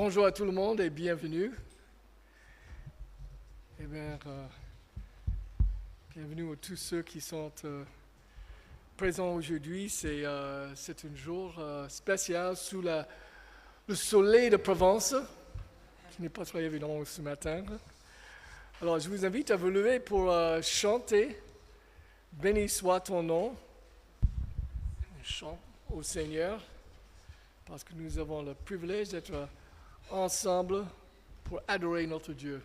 Bonjour à tout le monde et bienvenue. Eh bien, bienvenue à tous ceux qui sont présents aujourd'hui. C'est un jour spécial sous le soleil de Provence, qui n'est pas très évident ce matin. Alors, je vous invite à vous lever pour chanter « Béni soit ton nom ». On chante au Seigneur parce que nous avons le privilège d'être ensemble pour adorer notre Dieu.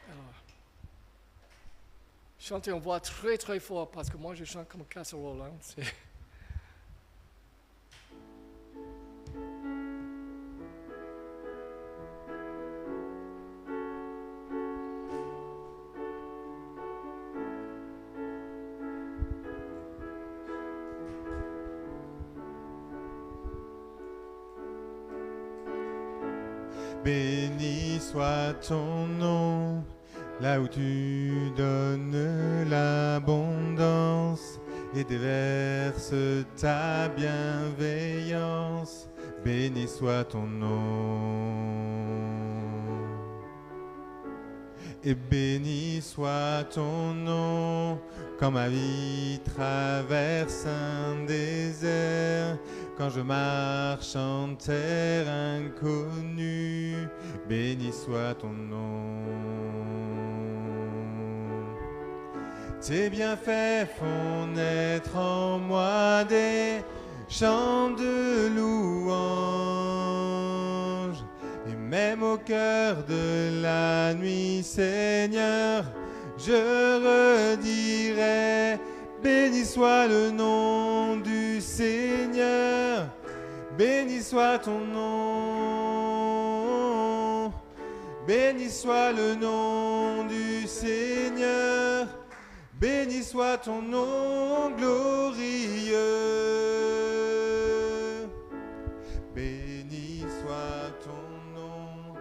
Alors, chantez en voix très très fort parce que moi je chante comme casserole. Béni soit ton nom, là où tu donnes l'abondance et déverses ta bienveillance. Béni soit ton nom. Et béni soit ton nom, quand ma vie traverse un désert, quand je marche en terre inconnue, béni soit ton nom. Tes bienfaits font naître en moi des chants de louange. Et même au cœur de la nuit, Seigneur, je redirai, béni soit le nom du Seigneur, béni soit ton nom, béni soit le nom du Seigneur, béni soit ton nom glorieux. Béni soit ton nom,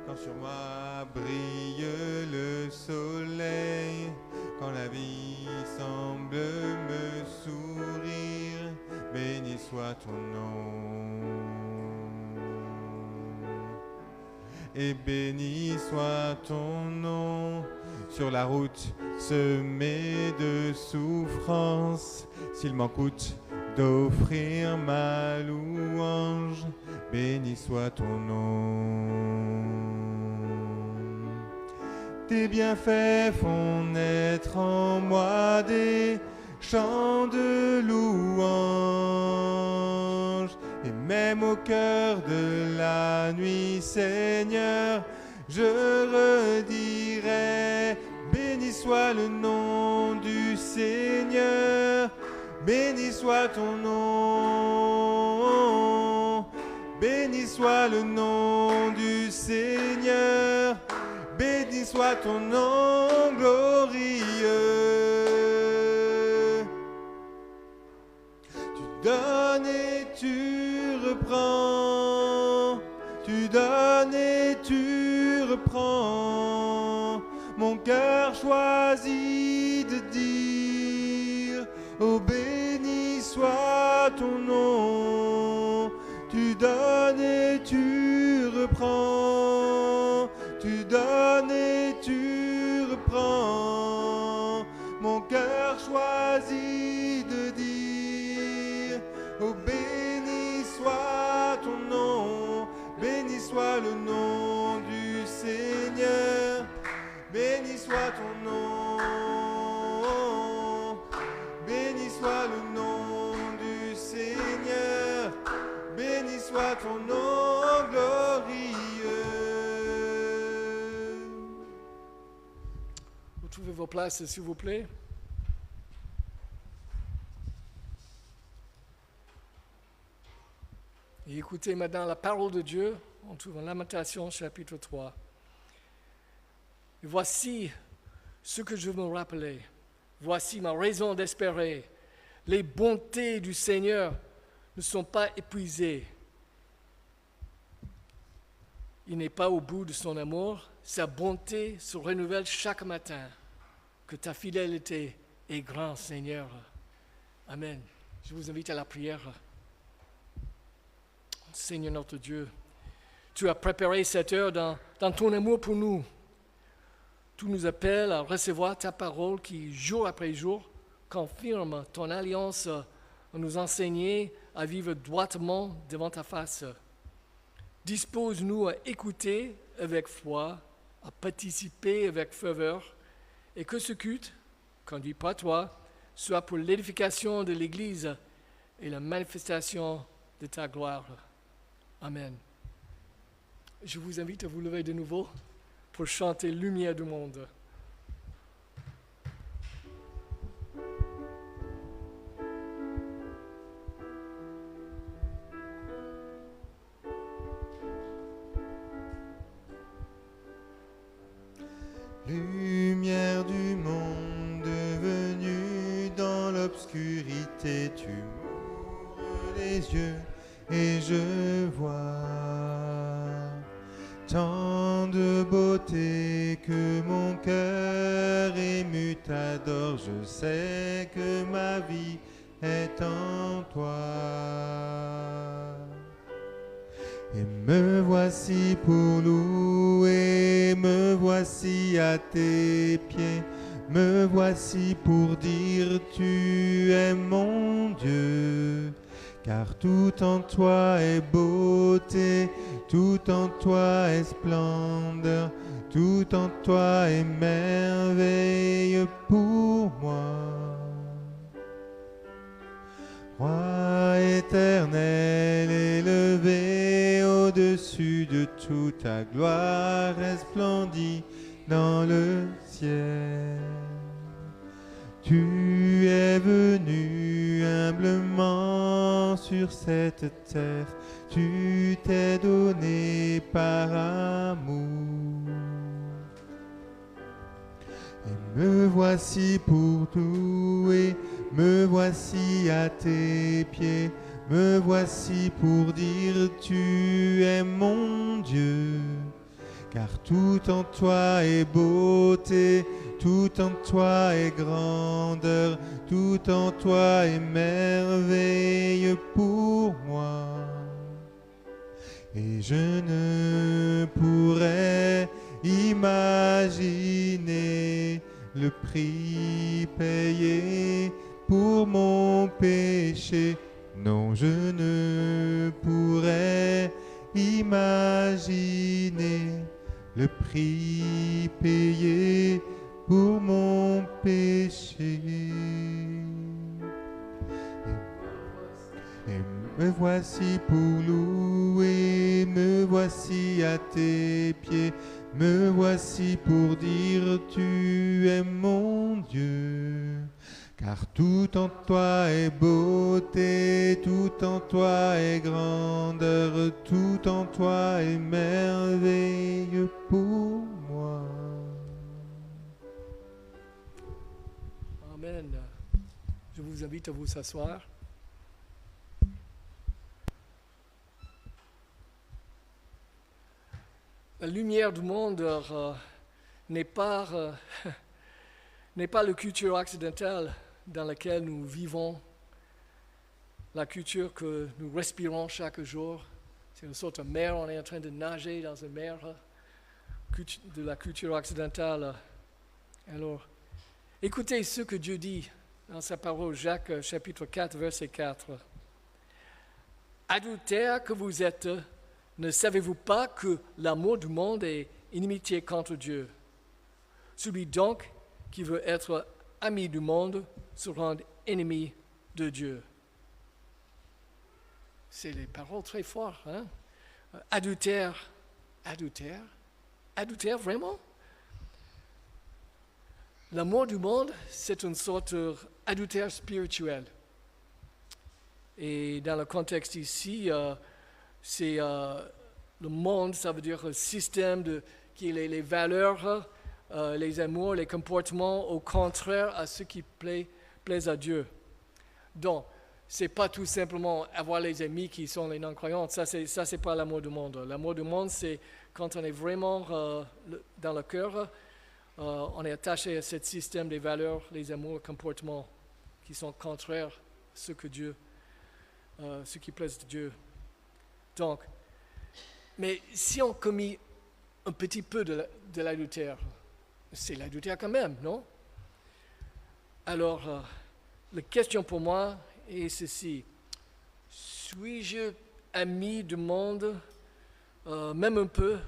quand sur moi brille le soleil, quand la vie semble me sourire, béni soit ton nom. Et béni soit ton nom, sur la route semée de souffrances, s'il m'en coûte d'offrir ma louange, béni soit ton nom. Tes bienfaits font naître en moi des chants de louange, et même au cœur de la nuit, Seigneur, je redirai, béni soit le nom du Seigneur, béni soit ton nom, béni soit le nom du Seigneur, béni soit ton nom glorieux. Tu donnes et tu reprends, tu donnes et tu reprends, mon cœur choisit de dire, oh béni soit ton nom. Tu donnes et tu reprends, tu donnes et tu reprends, mon cœur choisit de dire, oh béni soit ton nom, béni soit le nom du Seigneur, béni soit ton nom, béni soit le nom du Seigneur, béni soit ton nom glorieux. Vous trouvez vos places, s'il vous plaît. Et écoutez maintenant la parole de Dieu. On trouve en Lamentation, chapitre 3. Et voici ce que je veux me rappeler. Voici ma raison d'espérer. Les bontés du Seigneur ne sont pas épuisées. Il n'est pas au bout de son amour. Sa bonté se renouvelle chaque matin. Que ta fidélité est grande, Seigneur. Amen. Je vous invite à la prière. Seigneur notre Dieu, Tu as préparé cette heure dans ton amour pour nous. Tu nous appelles à recevoir ta parole qui, jour après jour, confirme ton alliance à nous enseigner à vivre droitement devant ta face. Dispose-nous à écouter avec foi, à participer avec ferveur, et que ce culte, conduit par toi, soit pour l'édification de l'Église et la manifestation de ta gloire. Amen. Je vous invite à vous lever de nouveau pour chanter Lumière du monde. Lumière du monde venue dans l'obscurité, tu m'ouvres les yeux et je vois tant de beauté que mon cœur ému t'adore. Je sais que ma vie est en toi. Et me voici pour louer, me voici à tes pieds, me voici pour dire tu es mon Dieu. Car tout en toi est beauté, tout en toi est splendeur, tout en toi est merveille pour moi. Roi éternel, élevé au-dessus de toute ta gloire resplendit dans le ciel. Tu es venu humblement sur cette terre, tu t'es donné par amour. Et me voici pour louer, me voici à tes pieds, me voici pour dire tu es mon Dieu. Car tout en toi est beauté, tout en toi est grandeur, tout en toi est merveille pour moi. Et je ne pourrais imaginer le prix payé pour mon péché. Non, je ne pourrais imaginer le prix payé pour mon péché. Et me voici pour louer, me voici à tes pieds, me voici pour dire tu es mon Dieu. Car tout en toi est beauté, tout en toi est grandeur, tout en toi est merveille pour moi. Amen. Je vous invite à vous asseoir. La lumière du monde n'est pas la culture occidentale dans laquelle nous vivons, la culture que nous respirons chaque jour. C'est une sorte de mer, on est en train de nager dans une mer de la culture occidentale. Alors, écoutez ce que Dieu dit dans sa parole, Jacques chapitre 4, verset 4. « Adultères que vous êtes, ne savez-vous pas que l'amour du monde est inimitié contre Dieu? Celui donc qui veut être ami du monde se rend ennemi de Dieu. » C'est des paroles très fortes. Hein? Adultère vraiment? L'amour du monde, c'est une sorte d'adultère spirituel. Et dans le contexte ici, c'est le monde, ça veut dire un système qui est les valeurs, les amours, les comportements au contraire à ce qui plaise à Dieu. Donc, c'est pas tout simplement avoir les amis qui sont les non-croyants. Ça, c'est pas l'amour du monde. L'amour du monde, c'est quand on est vraiment dans le cœur, on est attaché à ce système des valeurs, les amours, les comportements qui sont contraires à ce qui plaise à Dieu. Donc, Mais si on commet un petit peu de l'adultère, c'est l'adultère quand même, non? Alors, la question pour moi est ceci. Suis-je ami du monde, même un peu,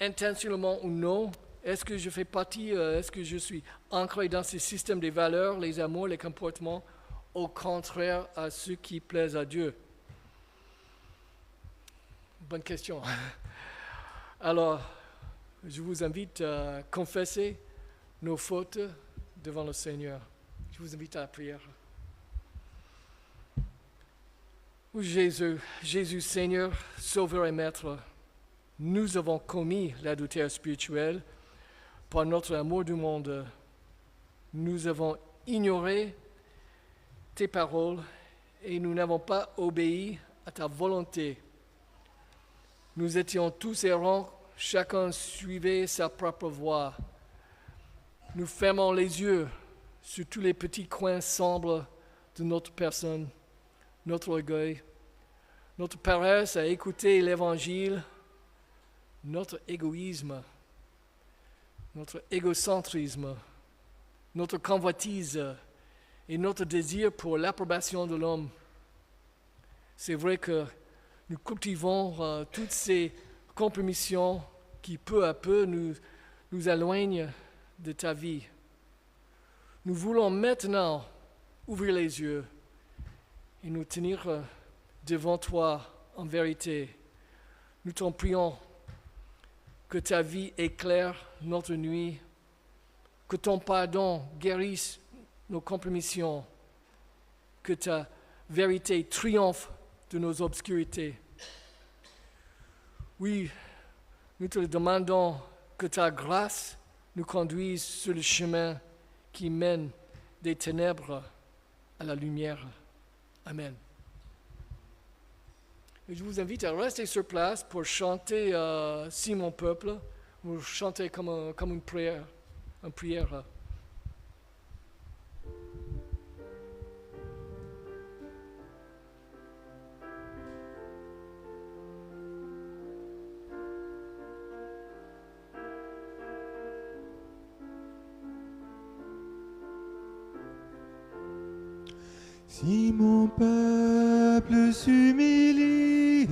intentionnellement ou non? Est-ce que je fais partie, est-ce que je suis ancré dans ce système des valeurs, les amours, les comportements, au contraire à ceux qui plaisent à Dieu? Bonne question. Alors, je vous invite à confesser nos fautes devant le Seigneur. Je vous invite à la prière. Jésus, Seigneur, Sauveur et Maître, nous avons commis l'adultère spirituel par notre amour du monde. Nous avons ignoré tes paroles et nous n'avons pas obéi à ta volonté. Nous étions tous errants, chacun suivait sa propre voie. Nous fermons les yeux sur tous les petits coins sombres de notre personne, notre orgueil, notre paresse à écouter l'Évangile, notre égoïsme, notre égocentrisme, notre convoitise et notre désir pour l'approbation de l'homme. C'est vrai que nous cultivons toutes ces compromissions qui peu à peu nous éloignent de ta vie. Nous voulons maintenant ouvrir les yeux et nous tenir devant toi en vérité. Nous t'en prions que ta vie éclaire notre nuit, que ton pardon guérisse nos compromissions, que ta vérité triomphe de nos obscurités. Oui, nous te demandons que ta grâce nous conduise sur le chemin qui mène des ténèbres à la lumière. Amen. Et je vous invite à rester sur place pour chanter Si mon peuple, ou chanter comme une prière. Une prière. Si mon peuple s'humilie,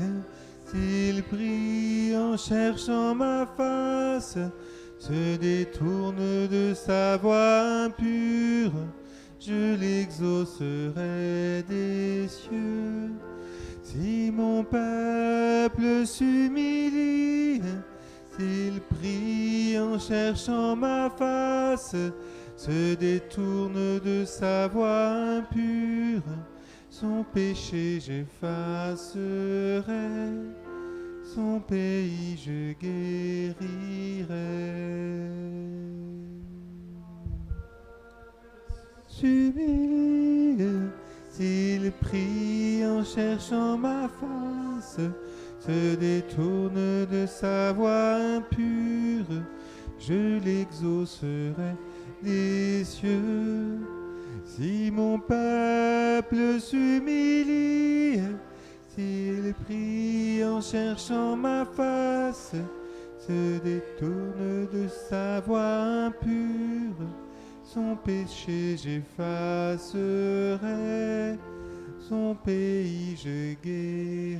s'il prie en cherchant ma face, se détourne de sa voie impure, je l'exaucerai des cieux. Si mon peuple s'humilie, s'il prie en cherchant ma face, se détourne de sa voie impure, son péché j'effacerai, son pays je guérirai. S'humilie, s'il prie en cherchant ma face, se détourne de sa voie impure, je l'exaucerai des cieux. Si mon peuple s'humilie, s'il prie en cherchant ma face, se détourne de sa voie impure, son péché j'effacerai, son pays je guérirai.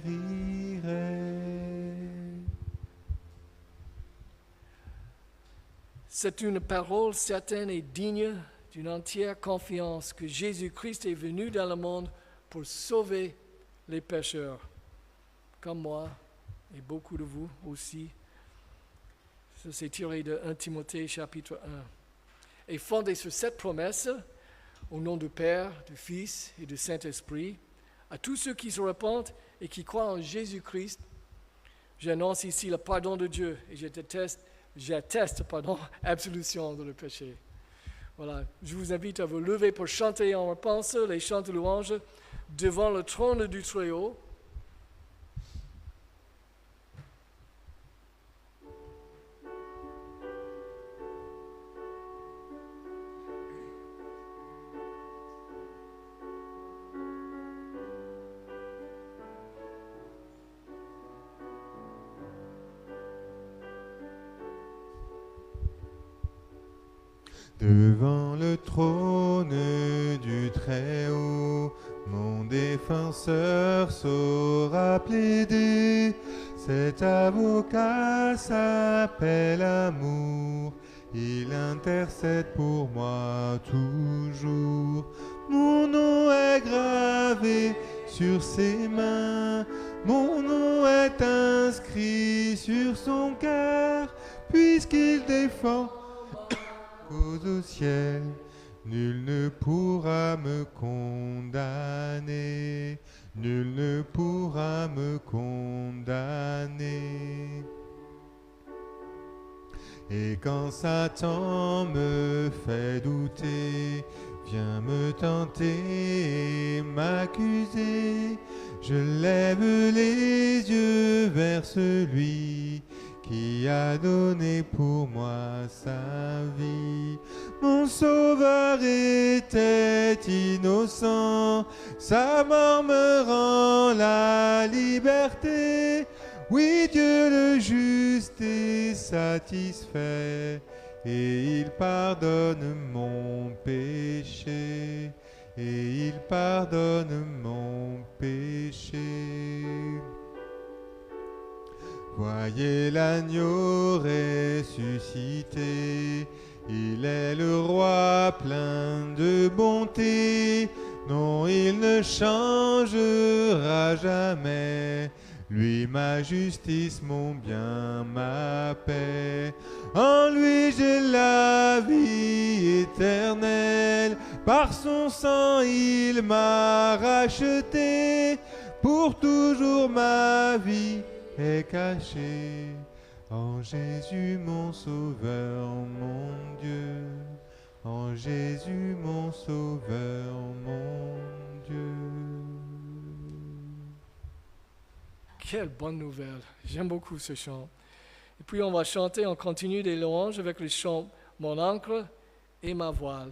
C'est une parole certaine et digne d'une entière confiance que Jésus-Christ est venu dans le monde pour sauver les pécheurs, comme moi et beaucoup de vous aussi. Ça, c'est tiré de 1 Timothée chapitre 1. Et fondé sur cette promesse, au nom du Père, du Fils et du Saint-Esprit, à tous ceux qui se repentent et qui croient en Jésus-Christ, j'annonce ici le pardon de Dieu et j'atteste, absolution de le péché. Voilà, je vous invite à vous lever pour chanter en réponse les chants de louange devant le trône du Très-Haut. Devant le trône du Très-Haut, mon défenseur saura plaider. Cet avocat s'appelle amour, il intercède pour moi toujours. Mon nom est gravé sur ses mains, mon nom est inscrit sur son cœur, puisqu'il défend au ciel, nul ne pourra me condamner, nul ne pourra me condamner. Et quand Satan me fait douter, vient me tenter et m'accuser, je lève les yeux vers celui qui a donné pour moi sa vie. Mon sauveur était innocent, sa mort me rend la liberté. Oui, Dieu le juste est satisfait, et il pardonne mon péché, et il pardonne mon péché. Voyez l'agneau ressuscité, il est le roi plein de bonté. Non, il ne changera jamais, lui ma justice, mon bien, ma paix. En lui j'ai la vie éternelle, par son sang il m'a racheté. Pour toujours ma vie est cachée en Jésus mon sauveur, mon Dieu. En Jésus mon sauveur, mon Dieu. Quelle bonne nouvelle. J'aime beaucoup ce chant. Et puis on va chanter en continu des louanges avec le chant « Mon ancre et ma voile ».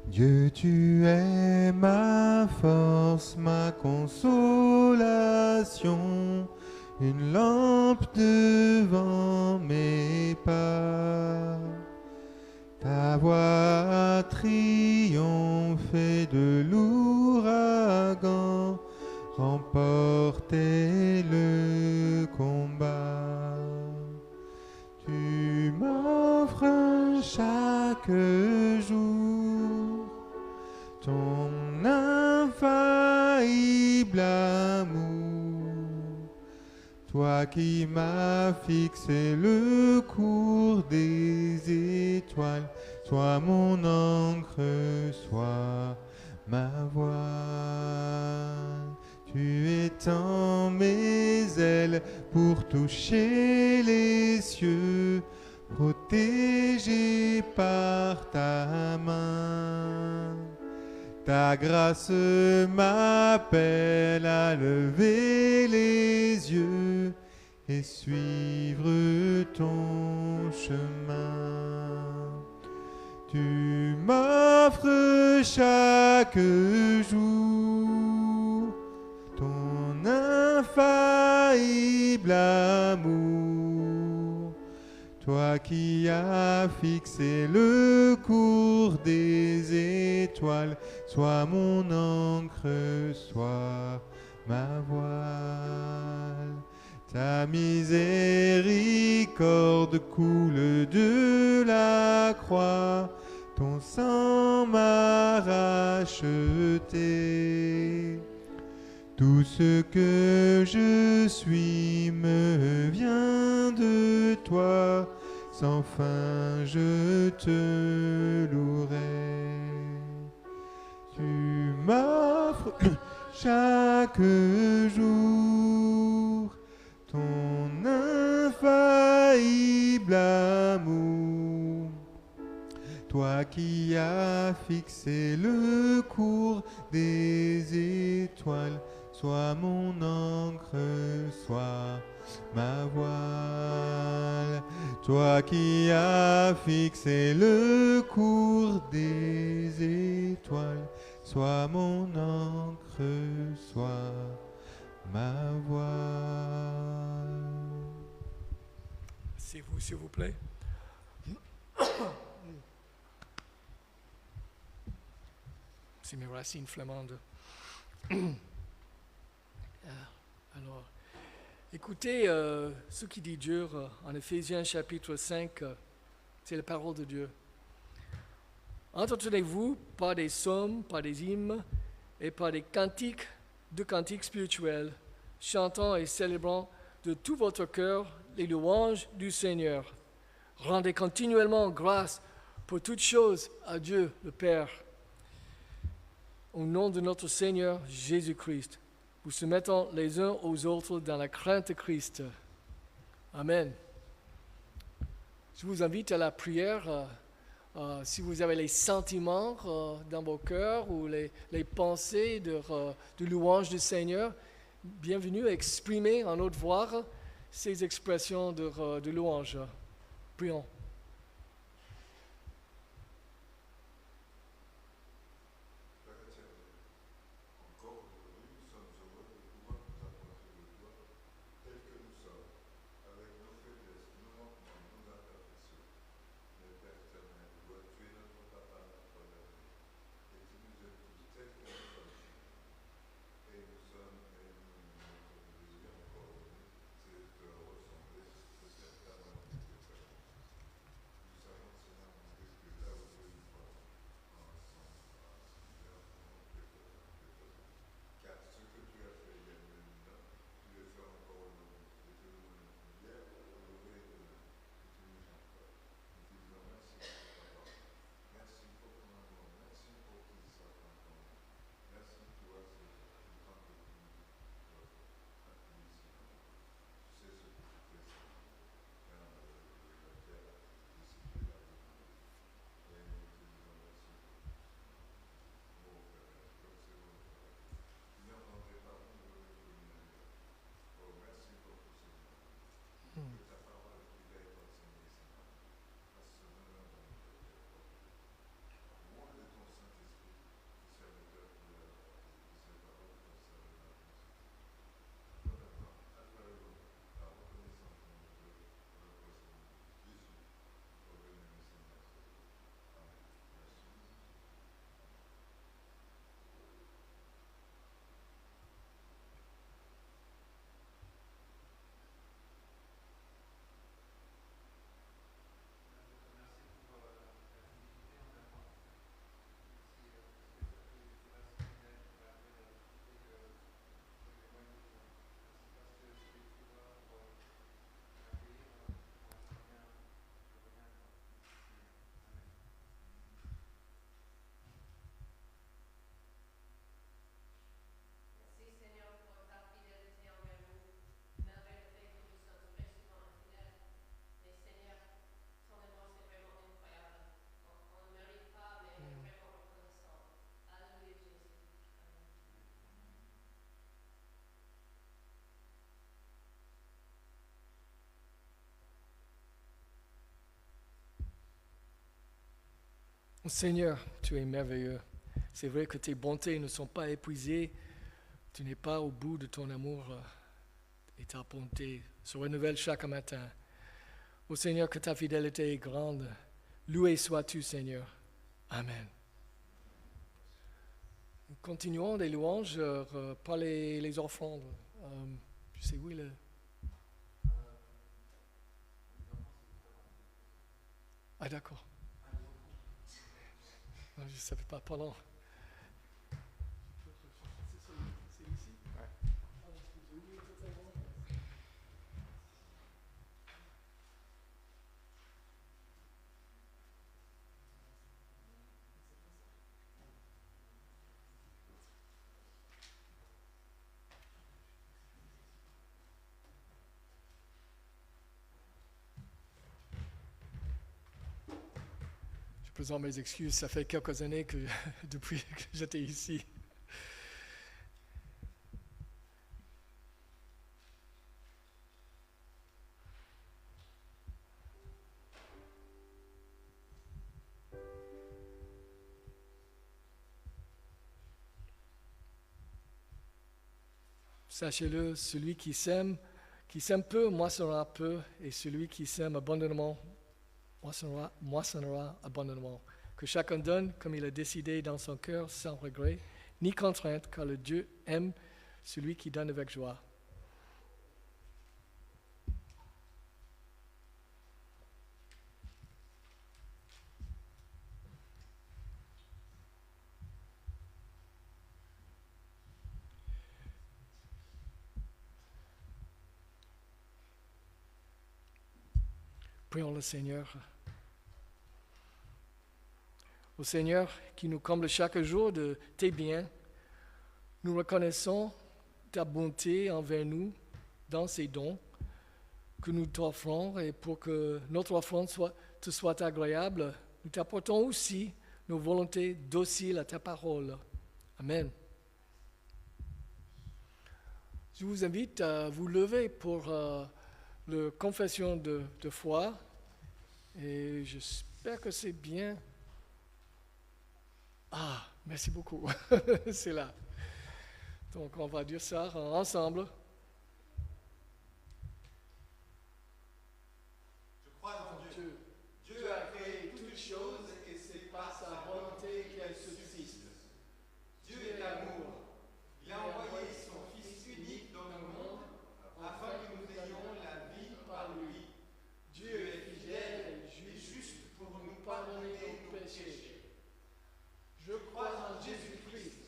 Dieu, tu es ma force, ma consolation, une lampe devant mes pas. Ta voix a triomphé de l'ouragan, remporté le combat. Tu m'offres chaque jour ton infaillible amour, toi qui m'as fixé le cours des étoiles, sois mon encre, sois ma voile. Tu étends mes ailes pour toucher les cieux, protégé par ta main. Ta grâce m'appelle à lever les yeux et suivre ton chemin. Tu m'offres chaque jour ton infaillible amour, toi qui as fixé le cours des étoiles, sois mon encre, sois ma voile. Ta miséricorde coule de la croix, ton sang m'a racheté. Tout ce que je suis me vient de toi, sans fin je te louerai. Tu m'offres chaque jour ton infaillible amour, toi qui as fixé le cours des étoiles, sois mon encre, sois ma voile. Toi qui as fixé le cours des étoiles, sois mon encre, sois ma voile. C'est vous, s'il vous plaît. C'est mes racines flamandes. Alors, écoutez ce qui dit Dieu en Éphésiens chapitre 5, c'est la parole de Dieu. Entretenez-vous par des psaumes, par des hymnes et par des cantiques, de cantiques spirituels, chantant et célébrant de tout votre cœur les louanges du Seigneur. Rendez continuellement grâce pour toutes choses à Dieu le Père. Au nom de notre Seigneur Jésus-Christ, vous soumettons les uns aux autres dans la crainte de Christ. Amen. Je vous invite à la prière. Si vous avez les sentiments dans vos cœurs ou les pensées de louange du Seigneur, bienvenue à exprimer en haute voix ces expressions de louange. Prions. Seigneur, tu es merveilleux. C'est vrai que tes bontés ne sont pas épuisées. Tu n'es pas au bout de ton amour et ta bonté se renouvelle chaque matin. Ô Seigneur, que ta fidélité est grande. Loué sois-tu, Seigneur. Amen. Nous continuons les louanges par les offrandes. Je sais où il est. Ah d'accord. Non, je ne savais pas, pardon. C'est ici? Ouais. Je présente mes excuses, ça fait quelques années que depuis que j'étais ici. Sachez-le, celui qui sème peu, moissonnera peu, et celui qui sème abondamment, moissonnera abondamment. Que chacun donne comme il a décidé dans son cœur, sans regret, ni contrainte, car le Dieu aime celui qui donne avec joie. Prions le Seigneur. Au Seigneur qui nous comble chaque jour de tes biens, nous reconnaissons ta bonté envers nous dans ces dons que nous t'offrons, et pour que notre offrande te soit agréable, nous t'apportons aussi nos volontés dociles à ta parole. Amen. Je vous invite à vous lever pour la confession de foi, et j'espère que c'est bien. Ah, merci beaucoup. C'est là. Donc, on va dire ça ensemble. Je crois en Dieu. Dieu a créé toutes choses et c'est par sa volonté qu'elles subsistent. Dieu est l'amour. Il a envoyé son Fils unique dans le monde afin que nous ayons la vie par lui. Dieu est fidèle et juste pour nous pardonner nos péchés. Je crois en Jésus-Christ.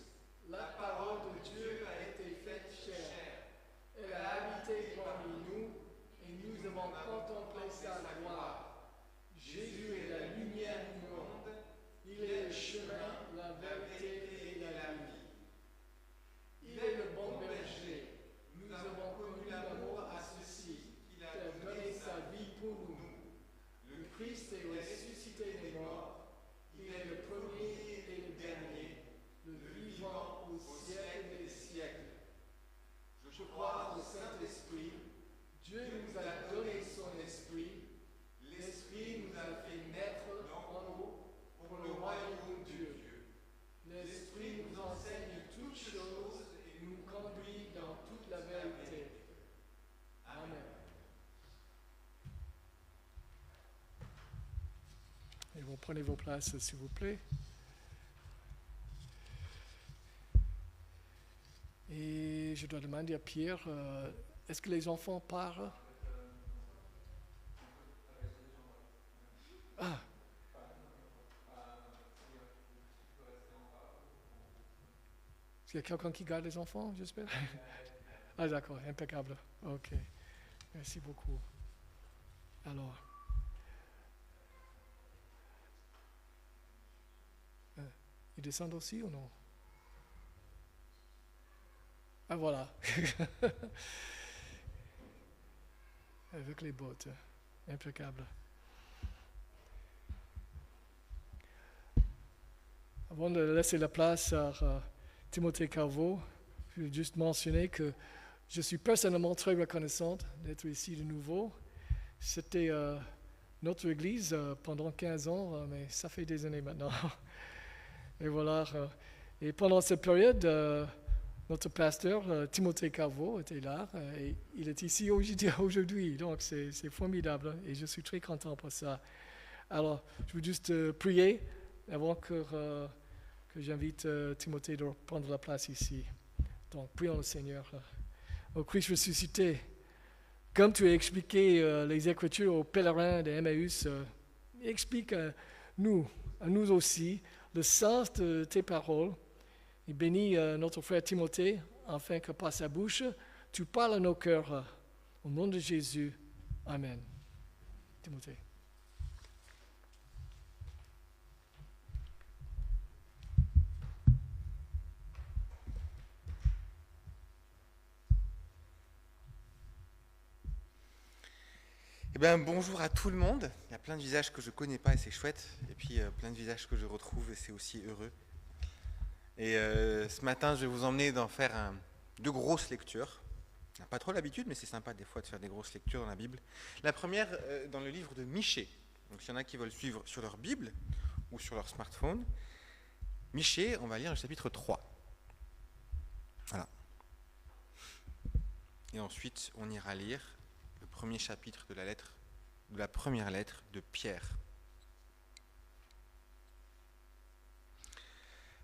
La parole de Dieu a été faite chair. Elle a habité parmi nous et nous avons contemplé sa gloire. Jésus est la lumière du monde. Il est le chemin, la vérité et la vie. Il est le bon berger. Nous avons connu l'amour à ceci, qu'il a donné sa vie pour nous. Le Christ est ressuscité des morts. Il est le premier et le dernier, le vivant au siècle des siècles. Je crois au Saint-Esprit. Dieu nous a donné son Esprit. L'Esprit nous a fait naître en nous pour le royaume de Dieu. L'Esprit nous enseigne toutes choses et nous conduit dans toute la vérité. Amen. Et vous prenez vos places, s'il vous plaît. Et je dois demander à Pierre, est-ce que les enfants parlent? Ah. Est-ce qu'il y a quelqu'un qui garde les enfants, j'espère? Ah d'accord, impeccable. Ok, merci beaucoup. Alors, ils descendent aussi ou non? Ah voilà. Avec les bottes, impeccable. Avant de laisser la place à Timothée Carveau, je vais juste mentionner que je suis personnellement très reconnaissante d'être ici de nouveau. C'était notre église pendant 15 ans, mais ça fait des années maintenant. Et voilà. Et pendant cette période, notre pasteur, Timothée Carveau, était là. Et il est ici aujourd'hui. Donc, c'est formidable. Et je suis très content pour ça. Alors, je veux juste prier avant que j'invite Timothée de prendre la place ici. Donc, prions le Seigneur. Au Christ ressuscité, comme tu as expliqué les Écritures aux pèlerins de Emmaüs, explique à nous aussi, le sens de tes paroles. Et bénis notre frère Timothée, afin que par sa bouche, tu parles à nos cœurs. Au nom de Jésus. Amen. Timothée. Eh bien, bonjour à tout le monde. Il y a plein de visages que je ne connais pas et c'est chouette. Et puis, plein de visages que je retrouve et c'est aussi heureux. Et ce matin, je vais vous emmener dans faire deux grosses lectures. On n'a pas trop l'habitude, mais c'est sympa des fois de faire des grosses lectures dans la Bible. La première, dans le livre de Michée. Donc, s'il y en a qui veulent suivre sur leur Bible ou sur leur smartphone, Michée, on va lire le chapitre 3. Voilà. Et ensuite, on ira lire le premier chapitre de la première lettre de Pierre.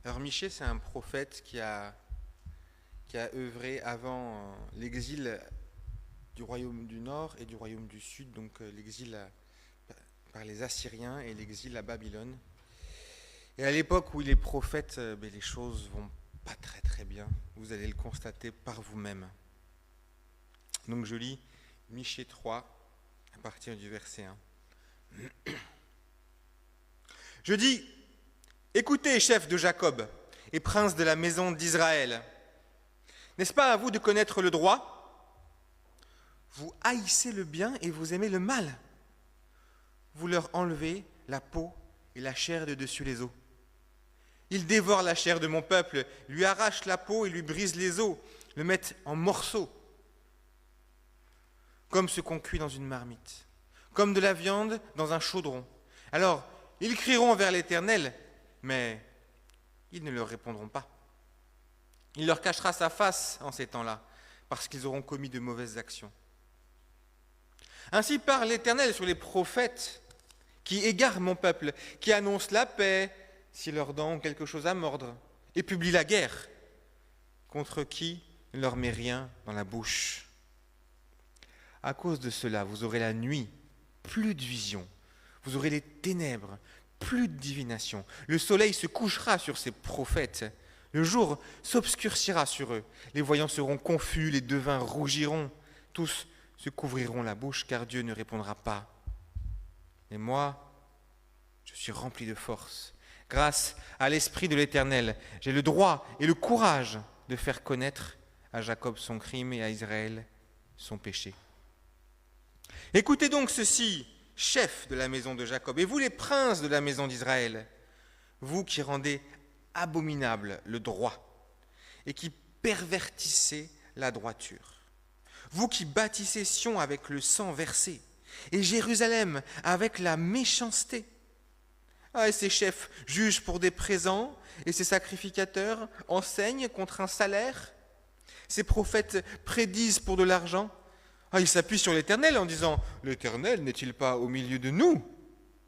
Alors Michée, c'est un prophète qui a œuvré avant l'exil du royaume du Nord et du royaume du Sud, donc l'exil par les Assyriens et l'exil à Babylone. Et à l'époque où il est prophète, les choses vont pas très très bien. Vous allez le constater par vous-même. Donc je lis Michée 3 à partir du verset 1. Je dis, écoutez, chefs de Jacob et princes de la maison d'Israël, n'est-ce pas à vous de connaître le droit? Vous haïssez le bien et vous aimez le mal. Vous leur enlevez la peau et la chair de dessus les os. Ils dévorent la chair de mon peuple, lui arrachent la peau et lui brisent les os, le mettent en morceaux, comme ce qu'on cuit dans une marmite, comme de la viande dans un chaudron. Alors, ils crieront vers l'Éternel, mais ils ne leur répondront pas. Il leur cachera sa face en ces temps-là, parce qu'ils auront commis de mauvaises actions. Ainsi parle l'Éternel sur les prophètes qui égarent mon peuple, qui annoncent la paix si leurs dents ont quelque chose à mordre, et publient la guerre contre qui ne leur met rien dans la bouche. À cause de cela, vous aurez la nuit, plus de vision, vous aurez les ténèbres, plus de divination. Le soleil se couchera sur ces prophètes, le jour s'obscurcira sur eux. Les voyants seront confus, les devins rougiront, tous se couvriront la bouche, car Dieu ne répondra pas. Mais moi, je suis rempli de force. Grâce à l'Esprit de l'Éternel, j'ai le droit et le courage de faire connaître à Jacob son crime et à Israël son péché. Écoutez donc ceci, chefs de la maison de Jacob, et vous les princes de la maison d'Israël, vous qui rendez abominable le droit et qui pervertissez la droiture, vous qui bâtissez Sion avec le sang versé et Jérusalem avec la méchanceté. Ah, et ces chefs jugent pour des présents et ces sacrificateurs enseignent contre un salaire. Ces prophètes prédisent pour de l'argent. Ah, ils s'appuient sur l'Éternel en disant « L'Éternel n'est-il pas au milieu de nous?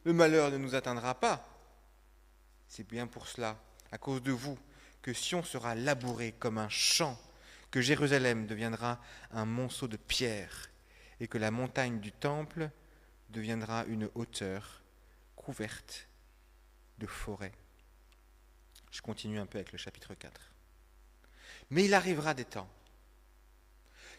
Le malheur ne nous atteindra pas. » C'est bien pour cela, à cause de vous, que Sion sera labouré comme un champ, que Jérusalem deviendra un monceau de pierre et que la montagne du temple deviendra une hauteur couverte de forêt. Je continue un peu avec le chapitre 4. Mais il arrivera des temps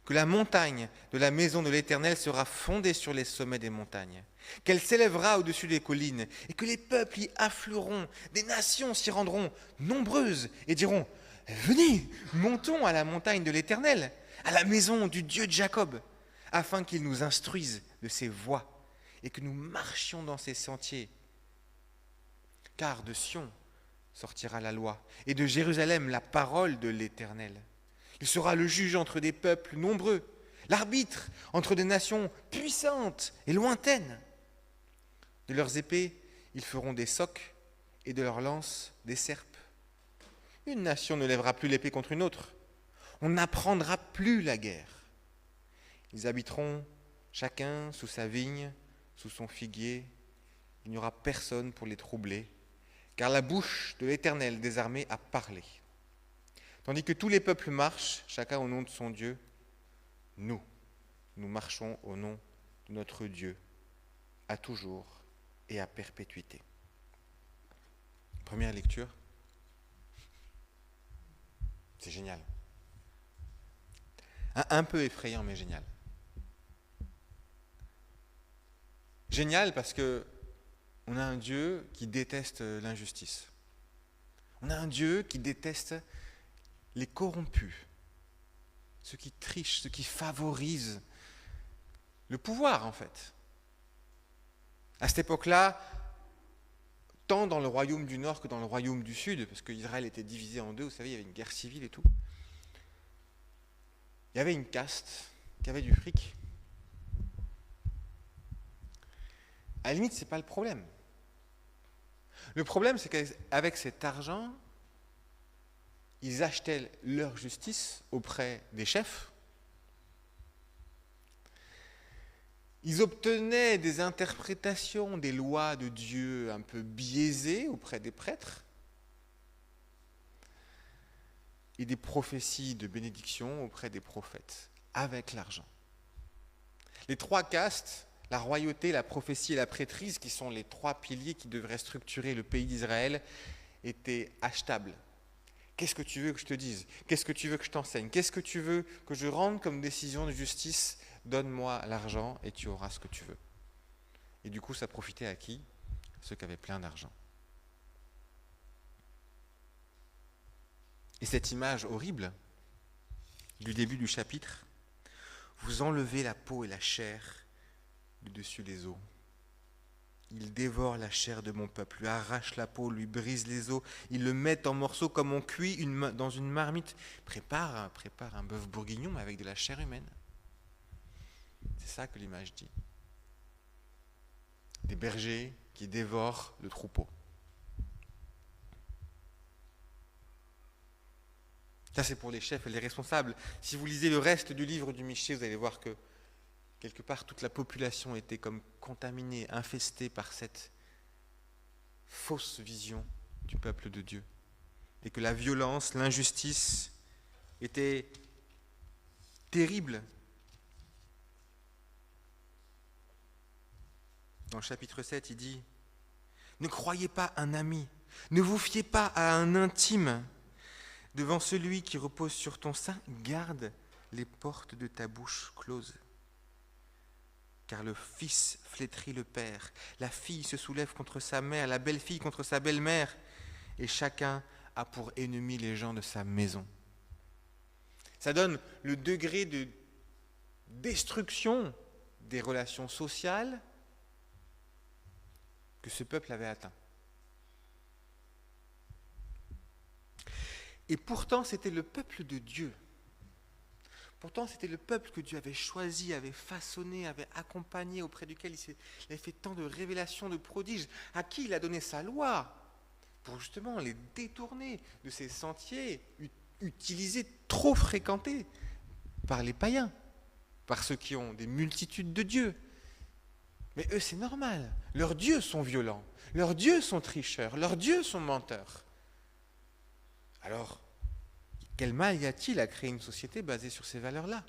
que la montagne de la maison de l'Éternel sera fondée sur les sommets des montagnes, qu'elle s'élèvera au-dessus des collines, et que les peuples y afflueront, des nations s'y rendront nombreuses, et diront « Venez, montons à la montagne de l'Éternel, à la maison du Dieu de Jacob, afin qu'il nous instruise de ses voies, et que nous marchions dans ses sentiers. Car de Sion sortira la loi, et de Jérusalem la parole de l'Éternel. Il sera le juge entre des peuples nombreux, l'arbitre entre des nations puissantes et lointaines. De leurs épées, ils feront des socs et de leurs lances des serpes. Une nation ne lèvera plus l'épée contre une autre. On n'apprendra plus la guerre. Ils habiteront chacun sous sa vigne, sous son figuier. Il n'y aura personne pour les troubler, car la bouche de l'Éternel des armées a parlé. Tandis que tous les peuples marchent, chacun au nom de son Dieu, nous marchons au nom de notre Dieu, à toujours et à perpétuité. Première lecture. C'est génial. Un peu effrayant, mais génial. Génial parce que on a un Dieu qui déteste l'injustice. On a un Dieu qui déteste les corrompus, ceux qui trichent, ceux qui favorisent le pouvoir, en fait. À cette époque-là, tant dans le royaume du Nord que dans le royaume du Sud, parce qu'Israël était divisé en deux, vous savez, il y avait une guerre civile et tout, il y avait une caste qui avait du fric. À la limite, ce n'est pas le problème. Le problème, c'est qu'avec cet argent, ils achetaient leur justice auprès des chefs Ils obtenaient des interprétations des lois de Dieu un peu biaisées auprès des prêtres et des prophéties de bénédiction auprès des prophètes, avec l'argent. Les trois castes, la royauté, la prophétie et la prêtrise, qui sont les trois piliers qui devraient structurer le pays d'Israël, étaient achetables. Qu'est-ce que tu veux que je te dise? Qu'est-ce que tu veux que je t'enseigne? Qu'est-ce que tu veux que je rende comme décision de justice? Donne-moi l'argent et tu auras ce que tu veux. Et du coup, ça profitait à qui? Ceux qui avaient plein d'argent. Et cette image horrible du début du chapitre, vous enlevez la peau et la chair de dessus les os. Il dévore la chair de mon peuple, lui arrache la peau, lui brise les os, il le met en morceaux comme on cuit dans une marmite. Prépare un bœuf bourguignon mais avec de la chair humaine. C'est ça que l'image dit. Des bergers qui dévorent le troupeau. Ça, c'est pour les chefs et les responsables. Si vous lisez le reste du livre du Michée, vous allez voir que quelque part, toute la population était comme contaminée, infestée par cette fausse vision du peuple de Dieu. Et que la violence, l'injustice étaient terribles. Dans le chapitre 7, il dit « Ne croyez pas un ami, ne vous fiez pas à un intime. Devant celui qui repose sur ton sein, garde les portes de ta bouche closes. Car le fils flétrit le père, la fille se soulève contre sa mère, la belle-fille contre sa belle-mère, et chacun a pour ennemi les gens de sa maison. » Ça donne le degré de destruction des relations sociales que ce peuple avait atteint. Et pourtant, c'était le peuple de Dieu. Pourtant, c'était le peuple que Dieu avait choisi, avait façonné, avait accompagné, auprès duquel il avait fait tant de révélations, de prodiges, à qui il a donné sa loi, pour justement les détourner de ces sentiers utilisés, trop fréquentés par les païens, par ceux qui ont des multitudes de dieux. Mais eux, c'est normal. Leurs dieux sont violents, leurs dieux sont tricheurs, leurs dieux sont menteurs. Alors, quel mal y a-t-il à créer une société basée sur ces valeurs-là?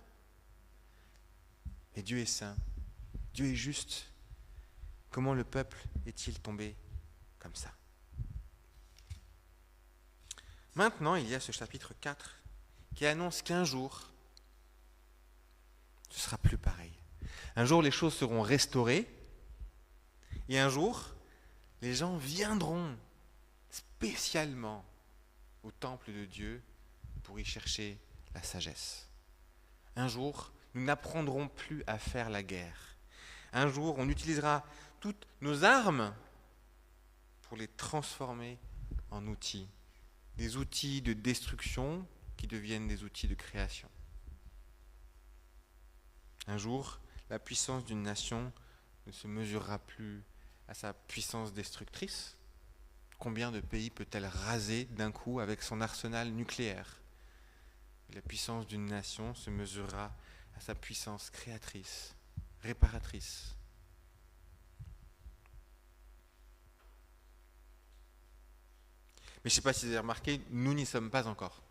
Et Dieu est saint, Dieu est juste. Comment le peuple est-il tombé comme ça? Maintenant, il y a ce chapitre 4 qui annonce qu'un jour, ce ne sera plus pareil. Un jour, les choses seront restaurées et un jour, les gens viendront spécialement au temple de Dieu pour y chercher la sagesse. Un jour, nous n'apprendrons plus à faire la guerre. Un jour, on utilisera toutes nos armes pour les transformer en outils. Des outils de destruction qui deviennent des outils de création. Un jour, la puissance d'une nation ne se mesurera plus à sa puissance destructrice. Combien de pays peut-elle raser d'un coup avec son arsenal nucléaire? La puissance d'une nation se mesurera à sa puissance créatrice, réparatrice. Mais je ne sais pas si vous avez remarqué, nous n'y sommes pas encore.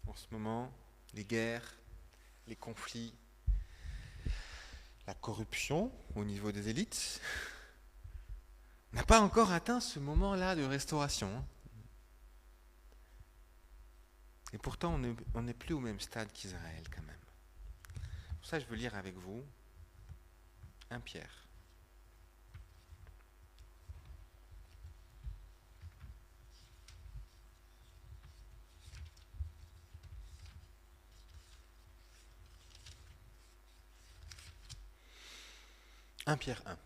En ce moment, les guerres, les conflits, la corruption au niveau des élites n'a pas encore atteint ce moment-là de restauration. Et pourtant, on n'est plus au même stade qu'Israël quand même. Pour ça, je veux lire avec vous 1 Pierre. Pierre 1.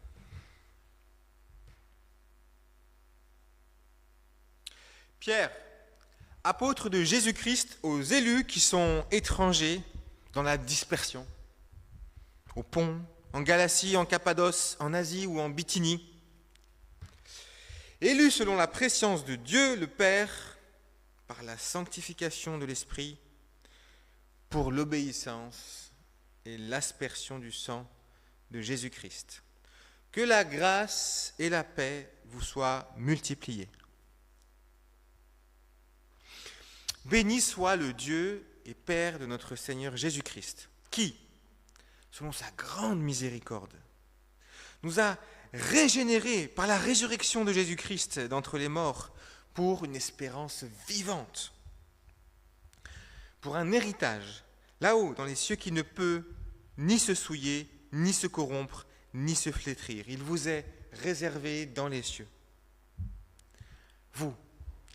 Pierre, apôtre de Jésus-Christ aux élus qui sont étrangers dans la dispersion, au Pont, en Galatie, en Cappadoce, en Asie ou en Bithynie, élus selon la prescience de Dieu le Père, par la sanctification de l'Esprit, pour l'obéissance et l'aspersion du sang de Jésus-Christ. Que la grâce et la paix vous soient multipliées. Béni soit le Dieu et Père de notre Seigneur Jésus-Christ, qui, selon sa grande miséricorde, nous a régénérés par la résurrection de Jésus-Christ d'entre les morts pour une espérance vivante, pour un héritage, là-haut, dans les cieux, qui ne peut ni se souiller, ni se corrompre, ni se flétrir. Il vous est réservé dans les cieux. Vous,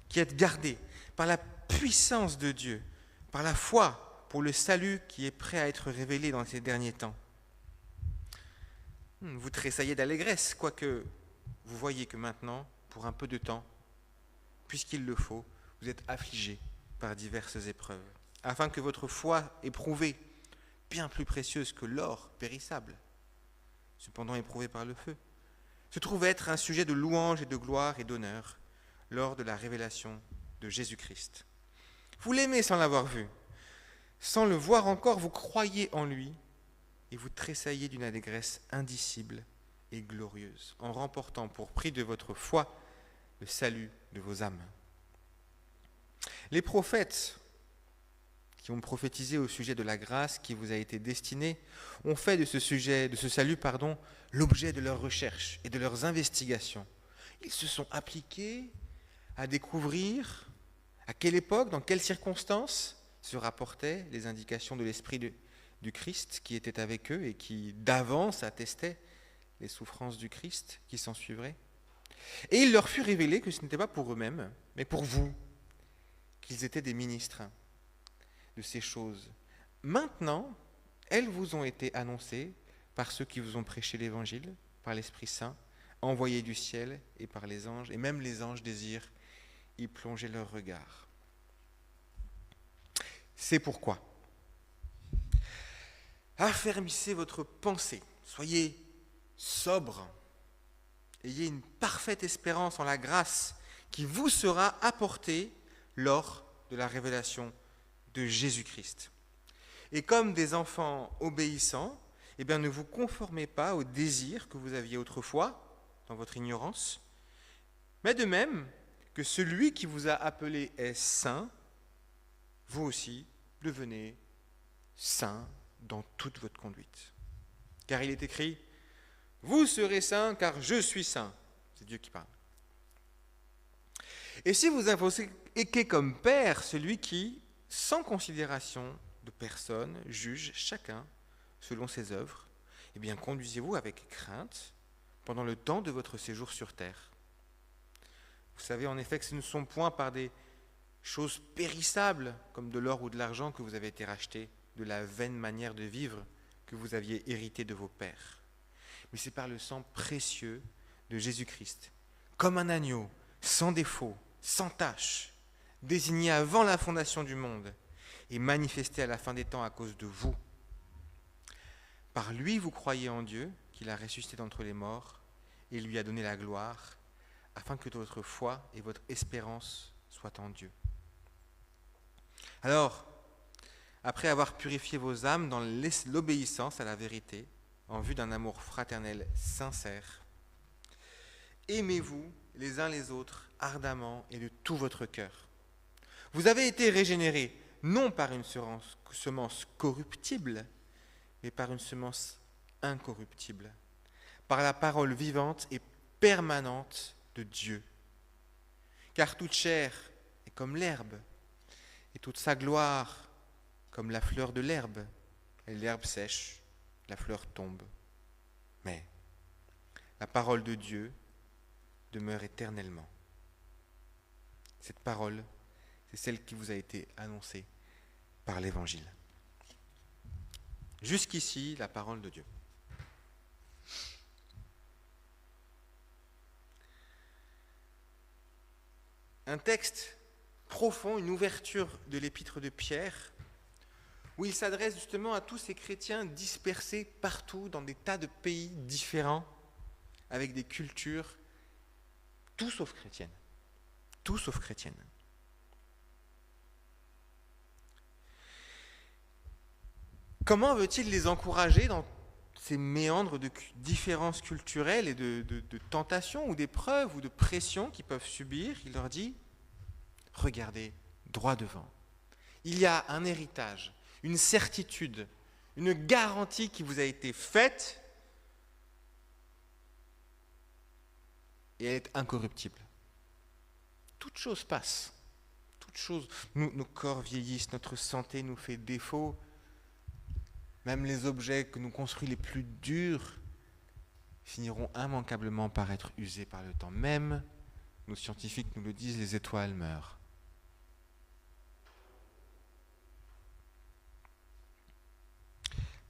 qui êtes gardés par la puissance de Dieu, par la foi pour le salut qui est prêt à être révélé dans ces derniers temps. Vous tressaillez d'allégresse, quoique vous voyez que maintenant, pour un peu de temps, puisqu'il le faut, vous êtes affligés par diverses épreuves, afin que votre foi éprouvée, bien plus précieuse que l'or périssable, cependant éprouvée par le feu, se trouve être un sujet de louange et de gloire et d'honneur lors de la révélation de Jésus-Christ. Vous l'aimez sans l'avoir vu, sans le voir encore, vous croyez en lui, et vous tressaillez d'une allégresse indicible et glorieuse, en remportant pour prix de votre foi le salut de vos âmes. Les prophètes qui ont prophétisé au sujet de la grâce qui vous a été destinée ont fait de ce salut, l'objet de leurs recherches et de leurs investigations. Ils se sont appliqués à découvrir à quelle époque, dans quelles circonstances se rapportaient les indications de l'Esprit du Christ qui était avec eux et qui d'avance attestait les souffrances du Christ qui s'en suivraient. Et il leur fut révélé que ce n'était pas pour eux-mêmes, mais pour vous, qu'ils étaient des ministres de ces choses. Maintenant, elles vous ont été annoncées par ceux qui vous ont prêché l'Évangile, par l'Esprit Saint, envoyé du ciel et par les anges, et même les anges désirent y plonger leur regard. C'est pourquoi affermissez votre pensée, soyez sobre, ayez une parfaite espérance en la grâce qui vous sera apportée lors de la révélation de Jésus-Christ. Et comme des enfants obéissants, ne vous conformez pas aux désirs que vous aviez autrefois dans votre ignorance, mais de même que celui qui vous a appelé est saint, vous aussi devenez saint dans toute votre conduite. Car il est écrit, vous serez saints car je suis saint. C'est Dieu qui parle. Et si vous invoquez comme Père celui qui, sans considération de personne, juge chacun selon ses œuvres, conduisez-vous avec crainte pendant le temps de votre séjour sur terre. Vous savez en effet que ce ne sont point par des choses périssables, comme de l'or ou de l'argent, que vous avez été rachetés de la vaine manière de vivre que vous aviez hérité de vos pères. Mais c'est par le sang précieux de Jésus-Christ, comme un agneau, sans défaut, sans tache, désigné avant la fondation du monde et manifesté à la fin des temps à cause de vous. Par lui, vous croyez en Dieu, qu'il a ressuscité d'entre les morts et lui a donné la gloire, afin que votre foi et votre espérance soient en Dieu. Alors, après avoir purifié vos âmes dans l'obéissance à la vérité, en vue d'un amour fraternel sincère, aimez-vous les uns les autres ardemment et de tout votre cœur. Vous avez été régénérés, non par une semence corruptible, mais par une semence incorruptible, par la parole vivante et permanente de Dieu. Car toute chair est comme l'herbe, et toute sa gloire comme la fleur de l'herbe. Et l'herbe sèche, la fleur tombe. Mais la parole de Dieu demeure éternellement. Cette parole, c'est celle qui vous a été annoncée par l'Évangile. Jusqu'ici, la parole de Dieu. Un texte profond, une ouverture de l'épître de Pierre, où il s'adresse justement à tous ces chrétiens dispersés partout dans des tas de pays différents, avec des cultures, tout sauf chrétiennes. Tout sauf chrétiennes. Comment veut-il les encourager dans ces méandres de différences culturelles et de tentations ou d'épreuves ou de pressions qu'ils peuvent subir, il leur dit, regardez droit devant. Il y a un héritage, une certitude, une garantie qui vous a été faite et elle est incorruptible. Toute chose passe. Toute chose, nos corps vieillissent, notre santé nous fait défaut. Même les objets que nous construisons les plus durs finiront immanquablement par être usés par le temps. Même, nos scientifiques nous le disent, les étoiles meurent.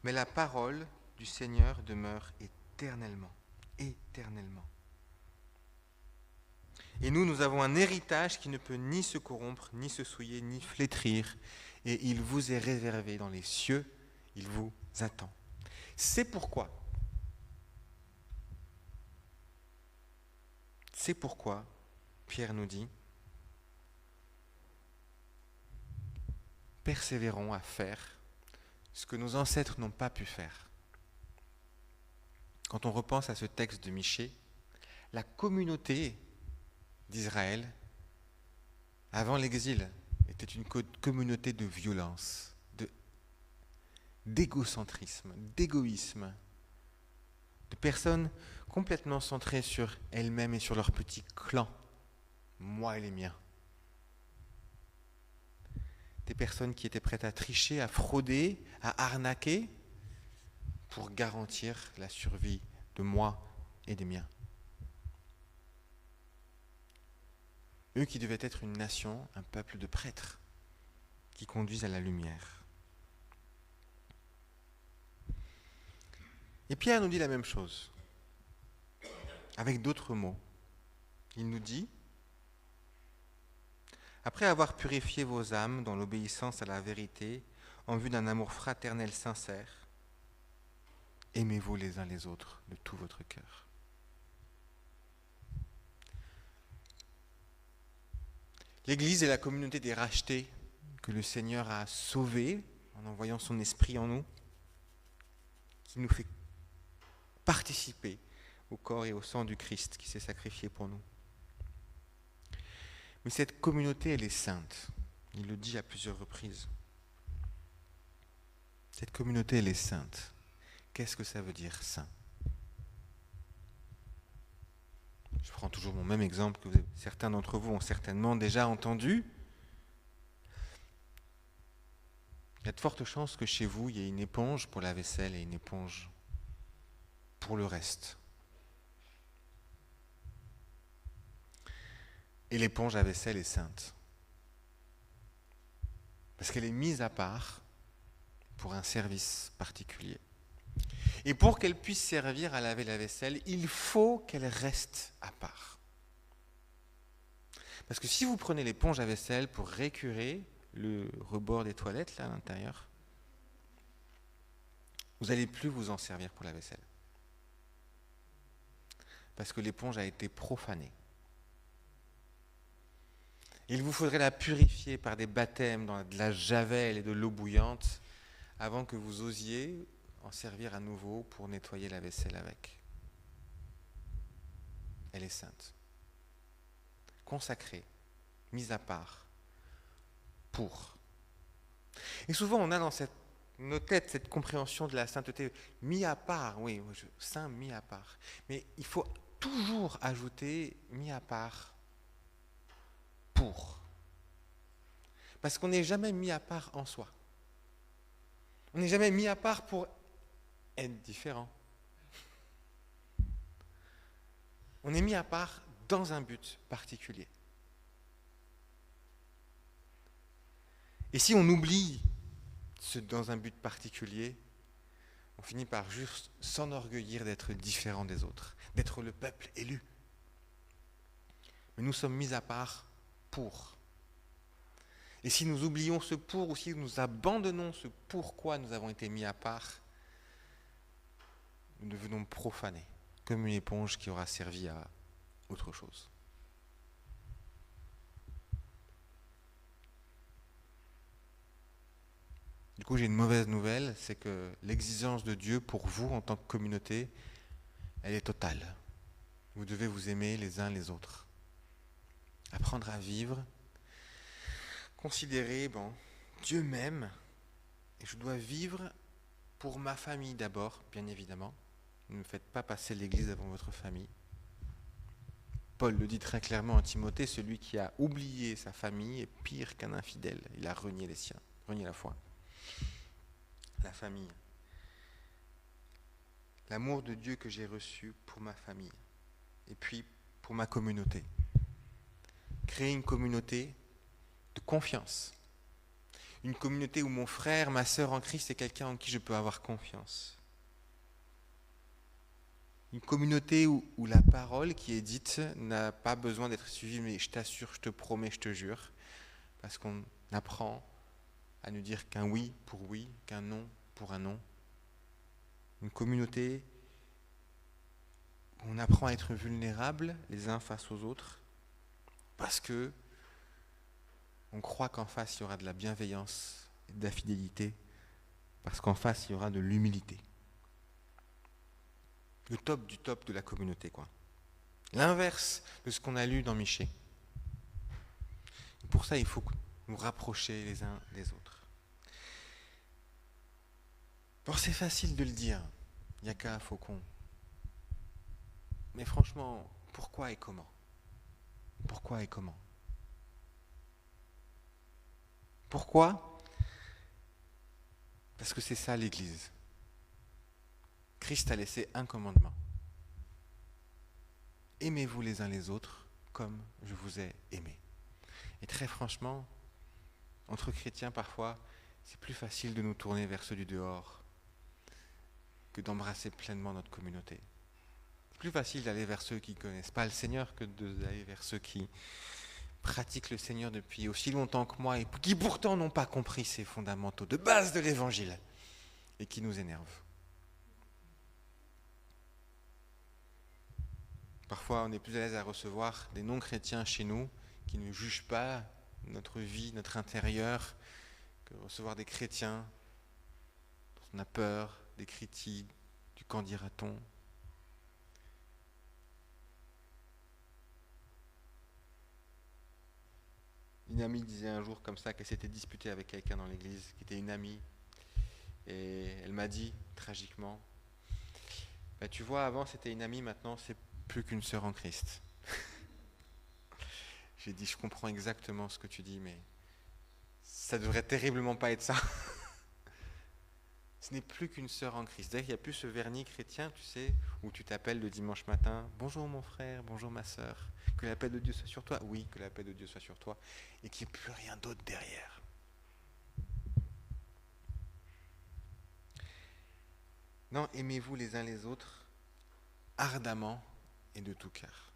Mais la parole du Seigneur demeure éternellement. Éternellement. Et nous avons un héritage qui ne peut ni se corrompre, ni se souiller, ni flétrir. Et il vous est réservé dans les cieux. Il vous attend. C'est pourquoi Pierre nous dit, persévérons à faire ce que nos ancêtres n'ont pas pu faire. Quand on repense à ce texte de Michée, la communauté d'Israël, avant l'exil, était une communauté de violence, d'égocentrisme, d'égoïsme, de personnes complètement centrées sur elles-mêmes et sur leur petit clan, moi et les miens. Des personnes qui étaient prêtes à tricher, à frauder, à arnaquer pour garantir la survie de moi et des miens. Eux qui devaient être une nation, un peuple de prêtres qui conduisent à la lumière. Et Pierre nous dit la même chose, avec d'autres mots. Il nous dit, après avoir purifié vos âmes dans l'obéissance à la vérité, en vue d'un amour fraternel sincère, aimez-vous les uns les autres de tout votre cœur. L'Église est la communauté des rachetés que le Seigneur a sauvés en envoyant son esprit en nous, qui nous fait participer au corps et au sang du Christ qui s'est sacrifié pour nous. Mais cette communauté, elle est sainte. Il le dit à plusieurs reprises. Cette communauté, elle est sainte. Qu'est-ce que ça veut dire, saint ? Je prends toujours mon même exemple que certains d'entre vous ont certainement déjà entendu. Il y a de fortes chances que chez vous, il y ait une éponge pour la vaisselle et une éponge pour le reste. Et l'éponge à vaisselle est sainte. Parce qu'elle est mise à part pour un service particulier. Et pour qu'elle puisse servir à laver la vaisselle, il faut qu'elle reste à part. Parce que si vous prenez l'éponge à vaisselle pour récurer le rebord des toilettes, là à l'intérieur, vous n'allez plus vous en servir pour la vaisselle. Parce que l'éponge a été profanée. Il vous faudrait la purifier par des baptêmes dans de la javel et de l'eau bouillante avant que vous osiez en servir à nouveau pour nettoyer la vaisselle avec. Elle est sainte. Consacrée, mise à part, pour. Et souvent on a dans nos têtes cette compréhension de la sainteté, mis à part, oui, saint mis à part. Mais il faut toujours ajouter mis à part pour. Parce qu'on n'est jamais mis à part en soi. On n'est jamais mis à part pour être différent. On est mis à part dans un but particulier. Et si on oublie ce dans un but particulier, on finit par juste s'enorgueillir d'être différent des autres, d'être le peuple élu. Mais nous sommes mis à part pour. Et si nous oublions ce pour, ou si nous abandonnons ce pourquoi nous avons été mis à part, nous devenons profanés, comme une éponge qui aura servi à autre chose. Du coup, j'ai une mauvaise nouvelle, c'est que l'exigence de Dieu pour vous en tant que communauté, elle est totale. Vous devez vous aimer les uns les autres. Apprendre à vivre, considérer, Dieu m'aime, et je dois vivre pour ma famille d'abord, bien évidemment. Ne me faites pas passer l'Église avant votre famille. Paul le dit très clairement à Timothée, celui qui a oublié sa famille est pire qu'un infidèle. Il a renié les siens, renié la foi. La famille. L'amour de Dieu que j'ai reçu pour ma famille. Et puis pour ma communauté. Créer une communauté de confiance. Une communauté où mon frère, ma sœur en Christ est quelqu'un en qui je peux avoir confiance. Une communauté où la parole qui est dite n'a pas besoin d'être suivie, mais je t'assure, je te promets, je te jure, parce qu'on apprend à ne dire qu'un oui pour oui, qu'un non pour un non. Une communauté où on apprend à être vulnérables les uns face aux autres, parce que on croit qu'en face il y aura de la bienveillance et de la fidélité, parce qu'en face il y aura de l'humilité. Le top du top de la communauté, quoi. L'inverse de ce qu'on a lu dans Michée. Et pour ça, il faut nous rapprocher les uns des autres. Alors c'est facile de le dire, Yaka, Faucon. Mais franchement, pourquoi et comment ? Pourquoi et comment ? Pourquoi ? Parce que c'est ça l'Église. Christ a laissé un commandement. Aimez-vous les uns les autres comme je vous ai aimé. Et très franchement, entre chrétiens parfois, c'est plus facile de nous tourner vers ceux du dehors que d'embrasser pleinement notre communauté. C'est plus facile d'aller vers ceux qui ne connaissent pas le Seigneur que d'aller vers ceux qui pratiquent le Seigneur depuis aussi longtemps que moi et qui pourtant n'ont pas compris ces fondamentaux de base de l'Évangile et qui nous énervent. Parfois, on est plus à l'aise à recevoir des non-chrétiens chez nous qui ne jugent pas notre vie, notre intérieur, que recevoir des chrétiens dont on a peur, des critiques, du qu'en dira-t-on. Une amie disait un jour comme ça qu'elle s'était disputée avec quelqu'un dans l'église, qui était une amie, et elle m'a dit, tragiquement, tu vois, avant c'était une amie, maintenant c'est plus qu'une sœur en Christ. J'ai dit, je comprends exactement ce que tu dis, mais ça devrait terriblement pas être ça. Ce n'est plus qu'une sœur en Christ. D'ailleurs, il n'y a plus ce vernis chrétien, tu sais, où tu t'appelles le dimanche matin, bonjour mon frère, bonjour ma sœur, que la paix de Dieu soit sur toi. Oui, que la paix de Dieu soit sur toi, et qu'il n'y ait plus rien d'autre derrière. Non, aimez-vous les uns les autres ardemment et de tout cœur.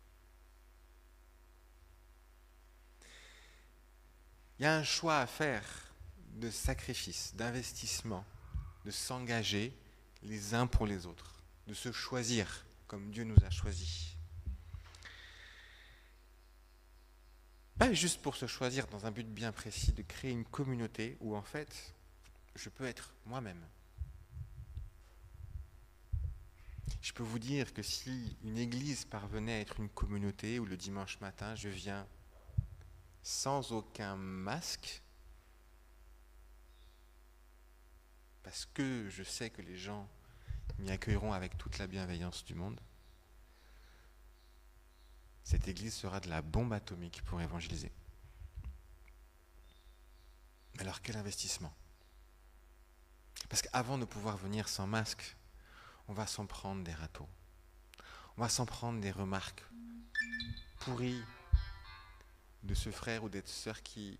Il y a un choix à faire de sacrifice, d'investissement, de s'engager les uns pour les autres, de se choisir comme Dieu nous a choisis. Pas juste pour se choisir dans un but bien précis, de créer une communauté où en fait, je peux être moi-même. Je peux vous dire que si une église parvenait à être une communauté où le dimanche matin, je viens sans aucun masque, parce que je sais que les gens m'y accueilleront avec toute la bienveillance du monde, cette église sera de la bombe atomique pour évangéliser. Alors quel investissement ? Parce qu'avant de pouvoir venir sans masque, on va s'en prendre des râteaux. On va s'en prendre des remarques pourries de ce frère ou de cette sœur qui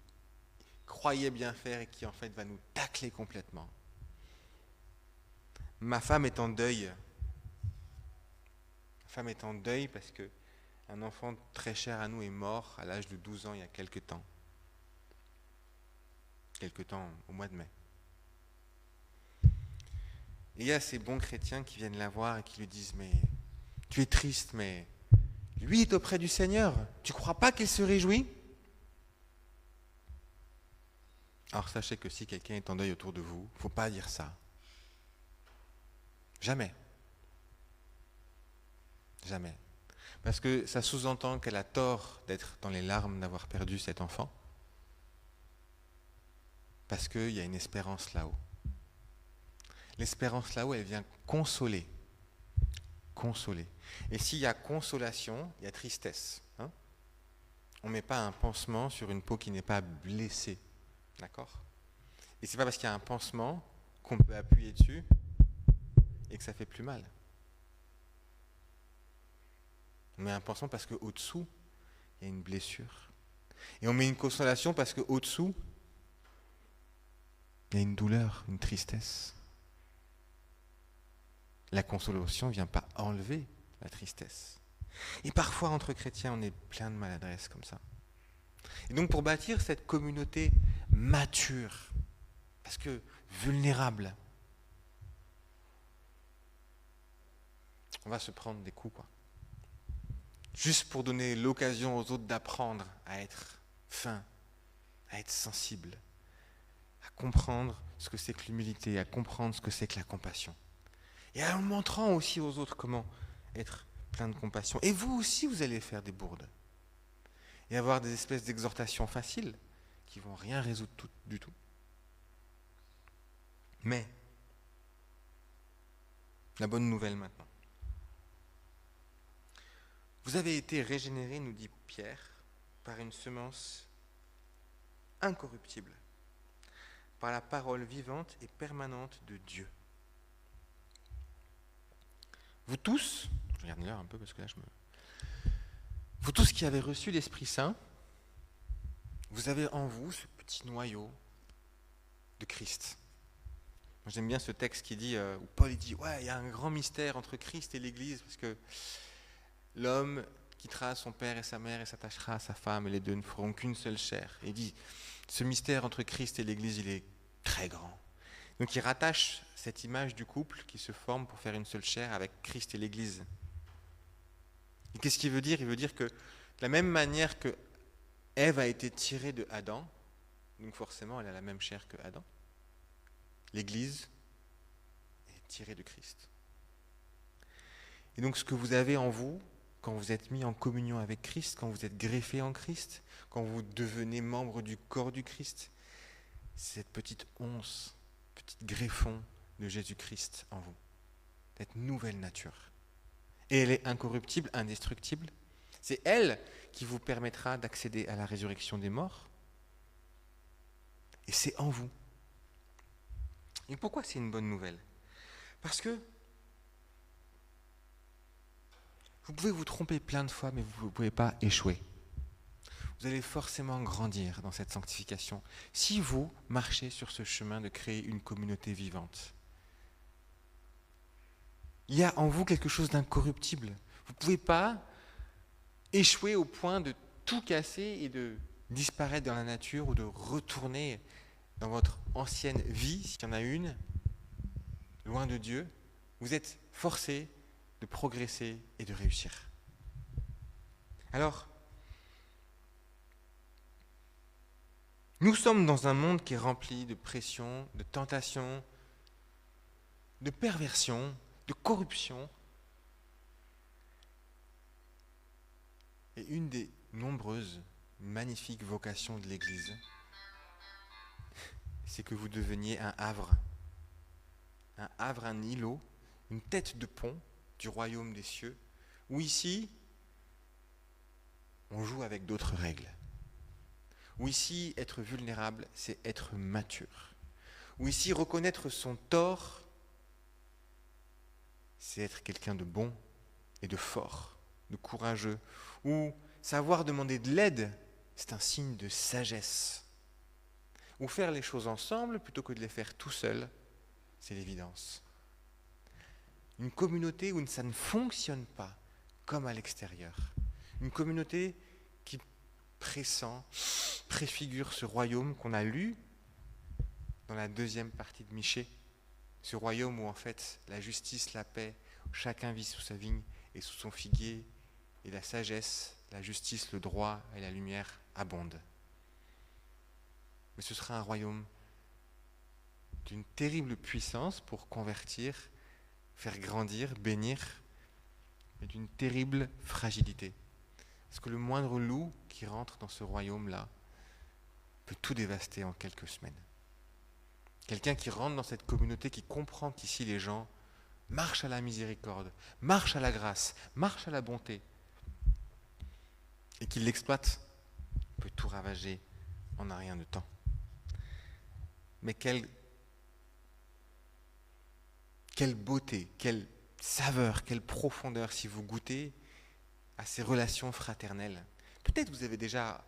croyait bien faire et qui en fait va nous tacler complètement. Ma femme est en deuil. Ma femme est en deuil parce qu'un enfant très cher à nous est mort à l'âge de 12 ans il y a quelque temps. Quelque temps au mois de mai. Et il y a ces bons chrétiens qui viennent la voir et qui lui disent « Mais tu es triste, mais lui est auprès du Seigneur. Tu ne crois pas qu'il se réjouit ?» Alors sachez que si quelqu'un est en deuil autour de vous, il ne faut pas dire ça. Jamais. Jamais. Parce que ça sous-entend qu'elle a tort d'être dans les larmes d'avoir perdu cet enfant. Parce qu'il y a une espérance là-haut. L'espérance là-haut, elle vient consoler. Consoler. Et s'il y a consolation, il y a tristesse. Hein? On ne met pas un pansement sur une peau qui n'est pas blessée. D'accord? Et c'est pas parce qu'il y a un pansement qu'on peut appuyer dessus et que ça fait plus mal. On met un pansement parce qu'au-dessous, il y a une blessure. Et on met une consolation parce qu'au-dessous, il y a une douleur, une tristesse. La consolation ne vient pas enlever la tristesse. Et parfois, entre chrétiens, on est plein de maladresse comme ça. Et donc, pour bâtir cette communauté mature, parce que vulnérable, on va se prendre des coups, quoi. Juste pour donner l'occasion aux autres d'apprendre à être fins, à être sensibles, à comprendre ce que c'est que l'humilité, à comprendre ce que c'est que la compassion. Et en montrant aussi aux autres comment être plein de compassion. Et vous aussi, vous allez faire des bourdes. Et avoir des espèces d'exhortations faciles qui ne vont rien résoudre du tout. Mais, la bonne nouvelle maintenant. Vous avez été régénérés, nous dit Pierre, par une semence incorruptible, par la parole vivante et permanente de Dieu. Vous tous, je regarde l'heure un peu parce que là vous tous qui avez reçu l'Esprit Saint, vous avez en vous ce petit noyau de Christ. Moi, j'aime bien ce texte qui dit, où Paul dit, ouais, il y a un grand mystère entre Christ et l'Église, parce que l'homme quittera son père et sa mère et s'attachera à sa femme, et les deux ne feront qu'une seule chair. Et il dit, ce mystère entre Christ et l'Église, il est très grand. Donc il rattache cette image du couple qui se forme pour faire une seule chair avec Christ et l'Église. Et qu'est-ce qu'il veut dire? Il veut dire que de la même manière que Ève a été tirée de Adam, donc forcément elle a la même chair que Adam, l'Église est tirée de Christ. Et donc ce que vous avez en vous, quand vous êtes mis en communion avec Christ, quand vous êtes greffé en Christ, quand vous devenez membre du corps du Christ, c'est cette petite once, petit greffon de Jésus-Christ en vous, cette nouvelle nature. Et elle est incorruptible, indestructible. C'est elle qui vous permettra d'accéder à la résurrection des morts. Et c'est en vous. Et pourquoi c'est une bonne nouvelle? Parce que vous pouvez vous tromper plein de fois, mais vous ne pouvez pas échouer. Vous allez forcément grandir dans cette sanctification si vous marchez sur ce chemin de créer une communauté vivante. Il y a en vous quelque chose d'incorruptible. Vous ne pouvez pas échouer au point de tout casser et de disparaître dans la nature ou de retourner dans votre ancienne vie, s'il y en a une, loin de Dieu. Vous êtes forcé de progresser et de réussir. Alors, nous sommes dans un monde qui est rempli de pression, de tentation, de perversion, de corruption. Et une des nombreuses magnifiques vocations de l'Église, c'est que vous deveniez un havre, un îlot, une tête de pont du royaume des cieux, où ici, on joue avec d'autres règles. Où ici, être vulnérable, c'est être mature. Où ici, reconnaître son tort, c'est être quelqu'un de bon et de fort, de courageux. Où savoir demander de l'aide, c'est un signe de sagesse. Où faire les choses ensemble plutôt que de les faire tout seul, c'est l'évidence. Une communauté où ça ne fonctionne pas comme à l'extérieur. Une communauté qui préfigure ce royaume qu'on a lu dans la deuxième partie de Michée. Ce royaume où en fait la justice, la paix, chacun vit sous sa vigne et sous son figuier, et la sagesse, la justice, le droit et la lumière abondent. mais ce sera un royaume d'une terrible puissance pour convertir, faire grandir, bénir, mais d'une terrible fragilité. Parce que le moindre loup qui rentre dans ce royaume-là peut tout dévaster en quelques semaines. Quelqu'un qui rentre dans cette communauté, qui comprend qu'ici les gens marchent à la miséricorde, marchent à la grâce, marchent à la bonté, et qui l'exploite, peut tout ravager en un rien de temps. Mais quelle beauté, quelle saveur, quelle profondeur si vous goûtez à ces relations fraternelles. Peut-être vous avez déjà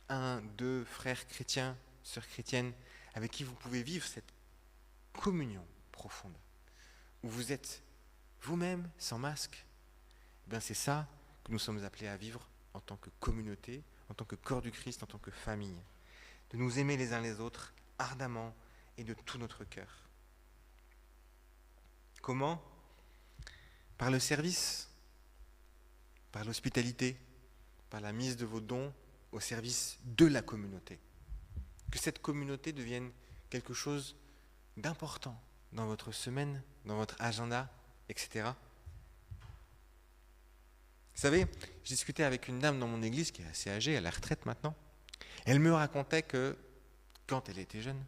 1, 2 frères chrétiens, sœurs chrétiennes, avec qui vous pouvez vivre cette communion profonde, où vous êtes vous-même sans masque. Eh bien, c'est ça que nous sommes appelés à vivre en tant que communauté, en tant que corps du Christ, en tant que famille, de nous aimer les uns les autres ardemment et de tout notre cœur. Comment ? Par le service, par l'hospitalité, par la mise de vos dons au service de la communauté. Que cette communauté devienne quelque chose d'important dans votre semaine, dans votre agenda, etc. Vous savez, je discutais avec une dame dans mon église qui est assez âgée, à la retraite maintenant. Elle me racontait que quand elle était jeune,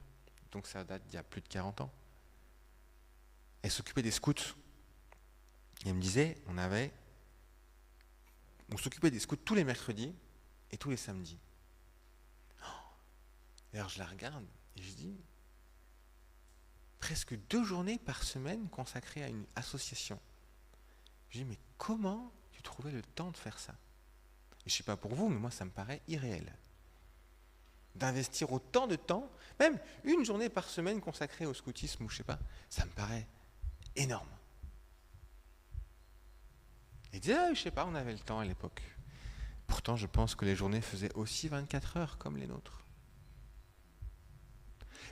donc ça date d'il y a plus de 40 ans, elle s'occupait des scouts. Et elle me disait, on s'occupait des scouts tous les mercredis et tous les samedis. Et alors je la regarde et je dis, presque 2 journées par semaine consacrées à une association. Je dis, mais comment tu trouvais le temps de faire ça ? Et je ne sais pas pour vous, mais moi ça me paraît irréel. D'investir autant de temps, même une journée par semaine consacrée au scoutisme, ou je ne sais pas, ça me paraît énorme. Et disait, je ne sais pas, on avait le temps à l'époque. Pourtant, je pense que les journées faisaient aussi 24 heures comme les nôtres.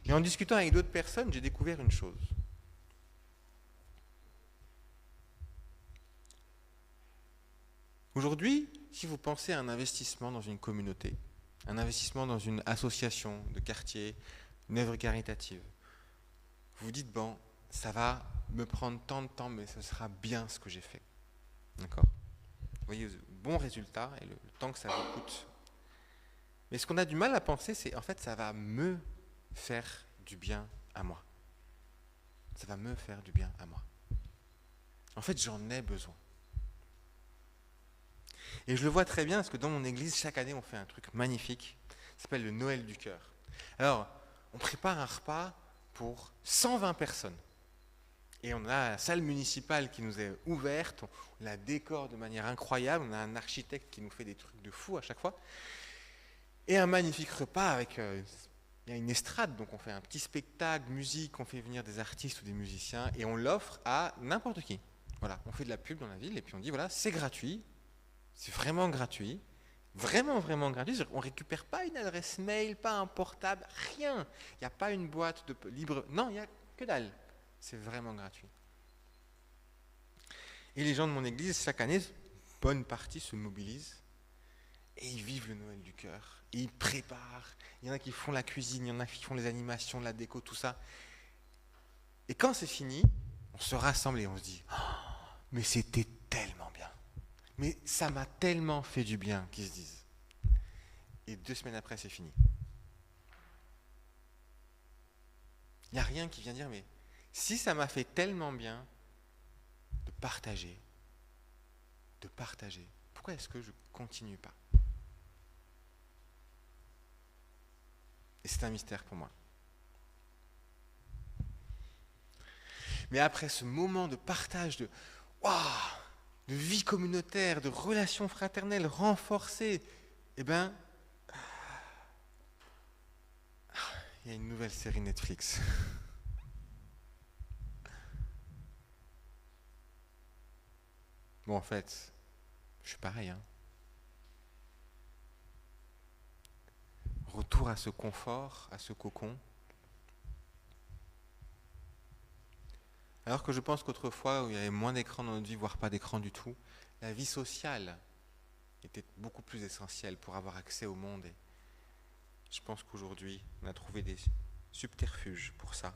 Mais en discutant avec d'autres personnes, j'ai découvert une chose. Aujourd'hui, si vous pensez à un investissement dans une communauté, un investissement dans une association de quartier, une œuvre caritative, vous vous dites, bon, ça va me prendre tant de temps, mais ce sera bien ce que j'ai fait. D'accord ? Vous voyez, le bon résultat et le temps que ça vous coûte. Mais ce qu'on a du mal à penser, c'est en fait, ça va me faire du bien à moi. Ça va me faire du bien à moi. En fait, j'en ai besoin. Et je le vois très bien parce que dans mon église, chaque année, on fait un truc magnifique. Ça s'appelle le Noël du cœur. Alors, on prépare un repas pour 120 personnes. Et on a la salle municipale qui nous est ouverte, on la décore de manière incroyable, on a un architecte qui nous fait des trucs de fou à chaque fois. Et un magnifique repas avec... il y a une estrade, donc on fait un petit spectacle, musique, on fait venir des artistes ou des musiciens, et on l'offre à n'importe qui. Voilà, on fait de la pub dans la ville, et puis on dit, voilà, c'est gratuit, c'est vraiment gratuit, vraiment, vraiment gratuit. On ne récupère pas une adresse mail, pas un portable, rien. Il n'y a pas une boîte de libre... Non, il n'y a que dalle. C'est vraiment gratuit. Et les gens de mon église, chaque année, bonne partie se mobilisent et ils vivent le Noël du cœur. Et ils préparent. Il y en a qui font la cuisine, il y en a qui font les animations, la déco, tout ça. Et quand c'est fini, on se rassemble et on se dit « Oh, mais c'était tellement bien. Mais ça m'a tellement fait du bien » qu'ils se disent. Et 2 semaines après, c'est fini. Il n'y a rien qui vient dire « mais si ça m'a fait tellement bien de partager, pourquoi est-ce que je ne continue pas ?» Et c'est un mystère pour moi. Mais après ce moment de partage, de vie communautaire, de relations fraternelles renforcées, eh bien, il y a une nouvelle série Netflix. Bon, en fait, je suis pareil. Retour à ce confort, à ce cocon. Alors que je pense qu'autrefois, où il y avait moins d'écran dans notre vie, voire pas d'écran du tout, la vie sociale était beaucoup plus essentielle pour avoir accès au monde Je pense qu'aujourd'hui, on a trouvé des subterfuges pour ça.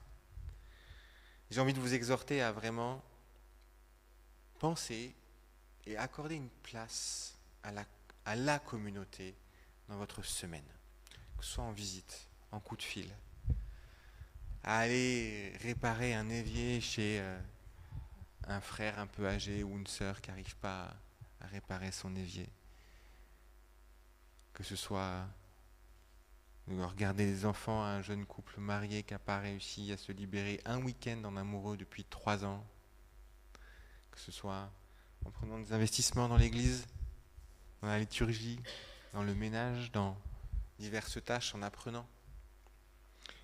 J'ai envie de vous exhorter à vraiment penser et accorder une place à la communauté dans votre semaine, que ce soit en visite, en coup de fil, à aller réparer un évier chez un frère un peu âgé ou une sœur qui n'arrive pas à réparer son évier, que ce soit regarder les enfants à un jeune couple marié qui n'a pas réussi à se libérer un week-end en amoureux depuis 3 ans, que ce soit en prenant des investissements dans l'église, dans la liturgie, dans le ménage, dans diverses tâches, en apprenant,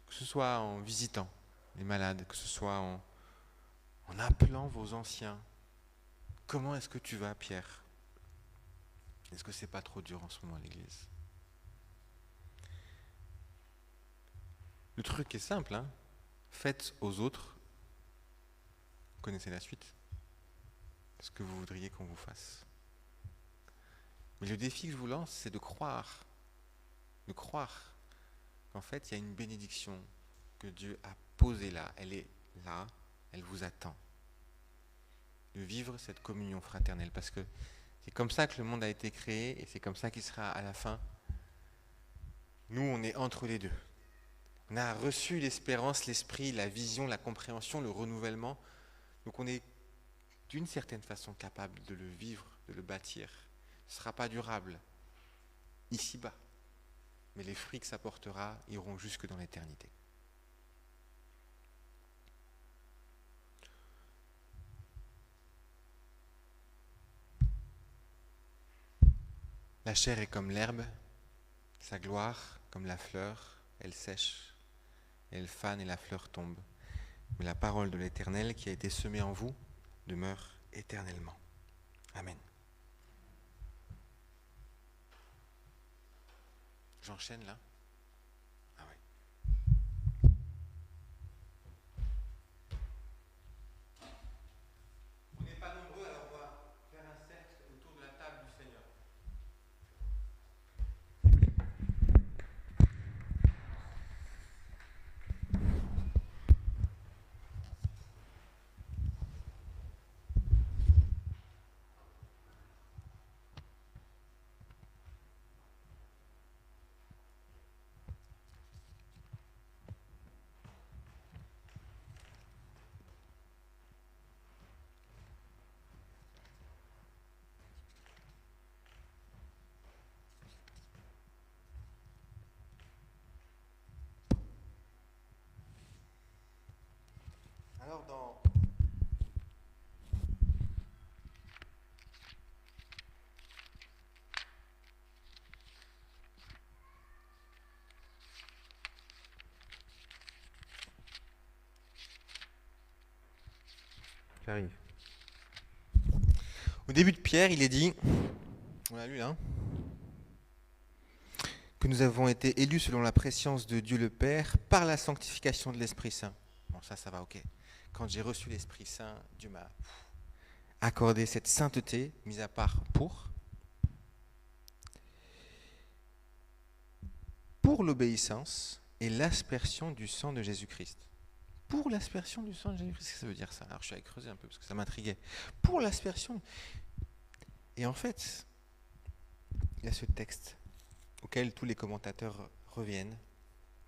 que ce soit en visitant les malades, que ce soit en appelant vos anciens. Comment est-ce que tu vas, Pierre? Est-ce que c'est pas trop dur en ce moment à l'église? Le truc est simple, hein. Faites aux autres, vous connaissez la suite, ce que vous voudriez qu'on vous fasse. Mais le défi que je vous lance, c'est de croire qu'en fait, il y a une bénédiction que Dieu a posée là. Elle est là, elle vous attend. De vivre cette communion fraternelle, parce que c'est comme ça que le monde a été créé et c'est comme ça qu'il sera à la fin. Nous, on est entre les deux. On a reçu l'espérance, l'esprit, la vision, la compréhension, le renouvellement. Donc on est d'une certaine façon capable de le vivre, de le bâtir. Ce ne sera pas durable ici-bas, mais les fruits que ça portera iront jusque dans l'éternité. La chair est comme l'herbe, sa gloire comme la fleur, elle sèche. Elle fane et la fleur tombe. Mais la parole de l'Éternel qui a été semée en vous demeure éternellement. Amen. J'enchaîne là? Ah ouais. On n'est pas nombreux, alors on va faire un cercle autour de la table du Seigneur. Alors dans J'arrive. Au début de Pierre, il est dit, on l'a lu là, que nous avons été élus selon la préscience de Dieu le Père par la sanctification de l'Esprit Saint. Bon, ça va, ok. Quand j'ai reçu l'Esprit Saint, Dieu m'a accordé cette sainteté, mise à part pour l'obéissance et l'aspersion du sang de Jésus-Christ. Pour l'aspersion du sang de Jésus-Christ, qu'est-ce que ça veut dire ça? Alors je suis allé creuser un peu parce que ça m'intriguait. Pour l'aspersion. Et en fait, il y a ce texte auquel tous les commentateurs reviennent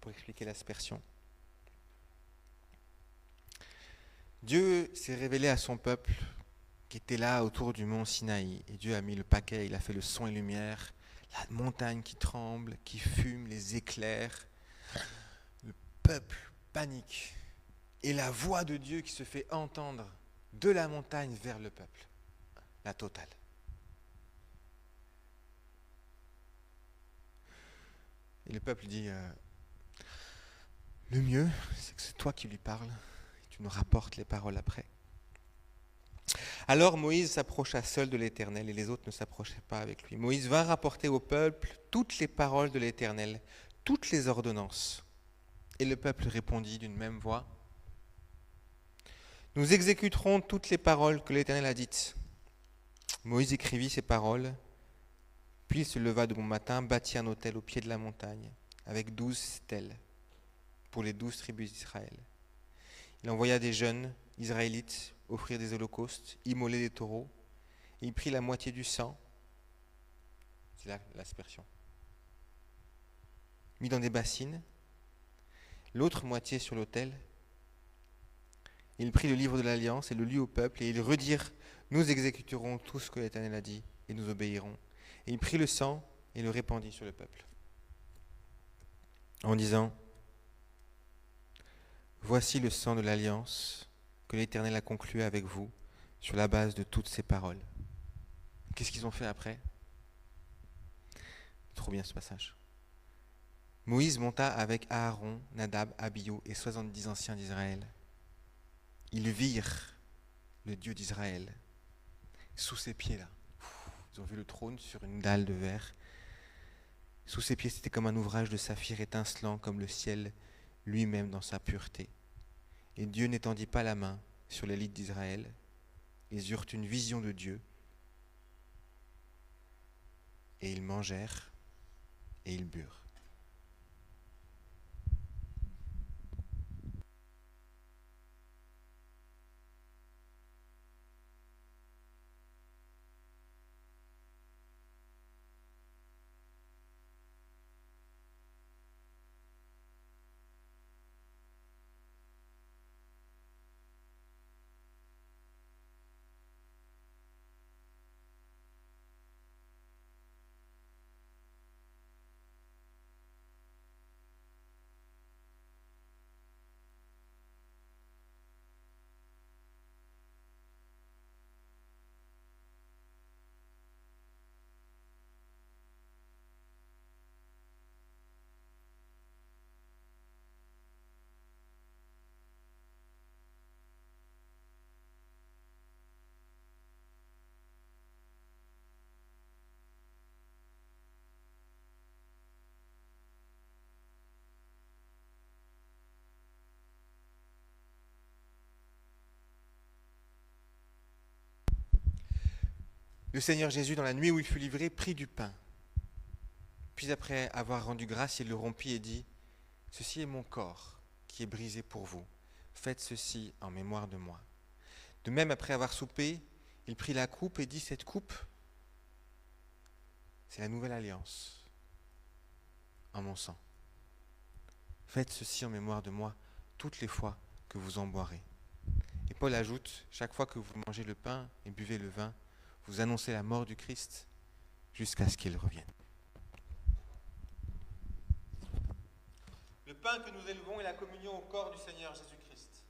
pour expliquer l'aspersion. Dieu s'est révélé à son peuple qui était là autour du mont Sinaï. Et Dieu a mis le paquet, il a fait le son et lumière, la montagne qui tremble, qui fume, les éclairs. Le peuple panique. Et la voix de Dieu qui se fait entendre de la montagne vers le peuple. La totale. Et le peuple dit, le mieux, c'est que c'est toi qui lui parles, et tu nous rapportes les paroles après. Alors Moïse s'approcha seul de l'Éternel, et les autres ne s'approchaient pas avec lui. Moïse vint rapporter au peuple toutes les paroles de l'Éternel, toutes les ordonnances. Et le peuple répondit d'une même voix, nous exécuterons toutes les paroles que l'Éternel a dites. Moïse écrivit ces paroles, puis il se leva de bon matin, bâtit un autel au pied de la montagne, avec 12 stèles pour les 12 tribus d'Israël. Il envoya des jeunes Israélites offrir des holocaustes, immoler des taureaux, et il prit la moitié du sang, c'est là l'aspersion, mis dans des bassines, l'autre moitié sur l'autel. Il prit le livre de l'Alliance et le lut au peuple, et ils redirent, nous exécuterons tout ce que l'Éternel a dit, et nous obéirons. Et il prit le sang et le répandit sur le peuple, en disant, voici le sang de l'Alliance que l'Éternel a conclu avec vous sur la base de toutes ces paroles. Qu'est-ce qu'ils ont fait après? Trop bien ce passage. Moïse monta avec Aaron, Nadab, Abihu et 70 anciens d'Israël. Ils virent le Dieu d'Israël sous ses pieds là. Ils ont vu le trône sur une dalle de verre. Sous ses pieds, c'était comme un ouvrage de saphir étincelant comme le ciel lui-même dans sa pureté. Et Dieu n'étendit pas la main sur l'élite d'Israël. Ils eurent une vision de Dieu. Et ils mangèrent et ils burent. Le Seigneur Jésus, dans la nuit où il fut livré, prit du pain. Puis après avoir rendu grâce, il le rompit et dit, « Ceci est mon corps qui est brisé pour vous. Faites ceci en mémoire de moi. » De même, après avoir soupé, il prit la coupe et dit, « Cette coupe, c'est la nouvelle alliance en mon sang. Faites ceci en mémoire de moi toutes les fois que vous en boirez. » Et Paul ajoute, « Chaque fois que vous mangez le pain et buvez le vin, vous annoncez la mort du Christ jusqu'à ce qu'il revienne. » Le pain que nous élevons est la communion au corps du Seigneur Jésus-Christ.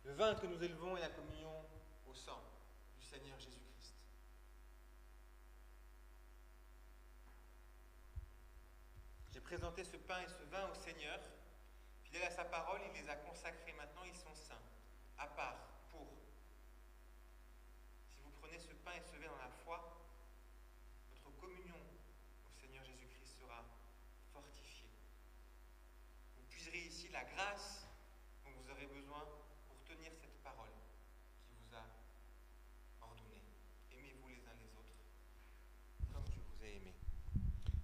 Le vin que nous élevons est la communion au sang du Seigneur Jésus-Christ. J'ai présenté ce pain et ce vin au Seigneur. Fidèle à sa parole, il les a consacrés. Maintenant, ils sont saints, à part, pour. Si vous prenez ce pain et ce vin dans la foi, votre communion au Seigneur Jésus-Christ sera fortifiée. Vous puiserez ici la grâce dont vous aurez besoin pour tenir cette parole qui vous a ordonné. Aimez-vous les uns les autres, comme je vous ai aimé.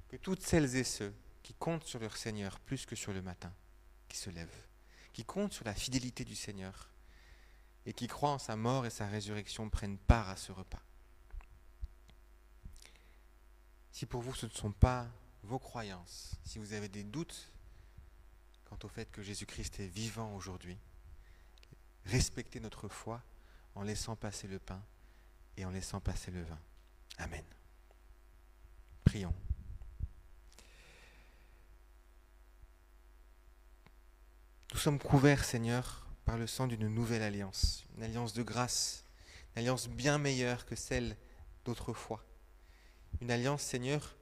Que toutes celles et ceux qui comptent sur leur Seigneur plus que sur le matin, qui se lèvent, qui comptent sur la fidélité du Seigneur et qui croient en sa mort et sa résurrection prennent part à ce repas. Si pour vous ce ne sont pas vos croyances, si vous avez des doutes quant au fait que Jésus-Christ est vivant aujourd'hui, respectez notre foi en laissant passer le pain et en laissant passer le vin. Amen. Prions. Nous sommes couverts, Seigneur, par le sang d'une nouvelle alliance, une alliance de grâce, une alliance bien meilleure que celle d'autrefois. Une alliance, Seigneur,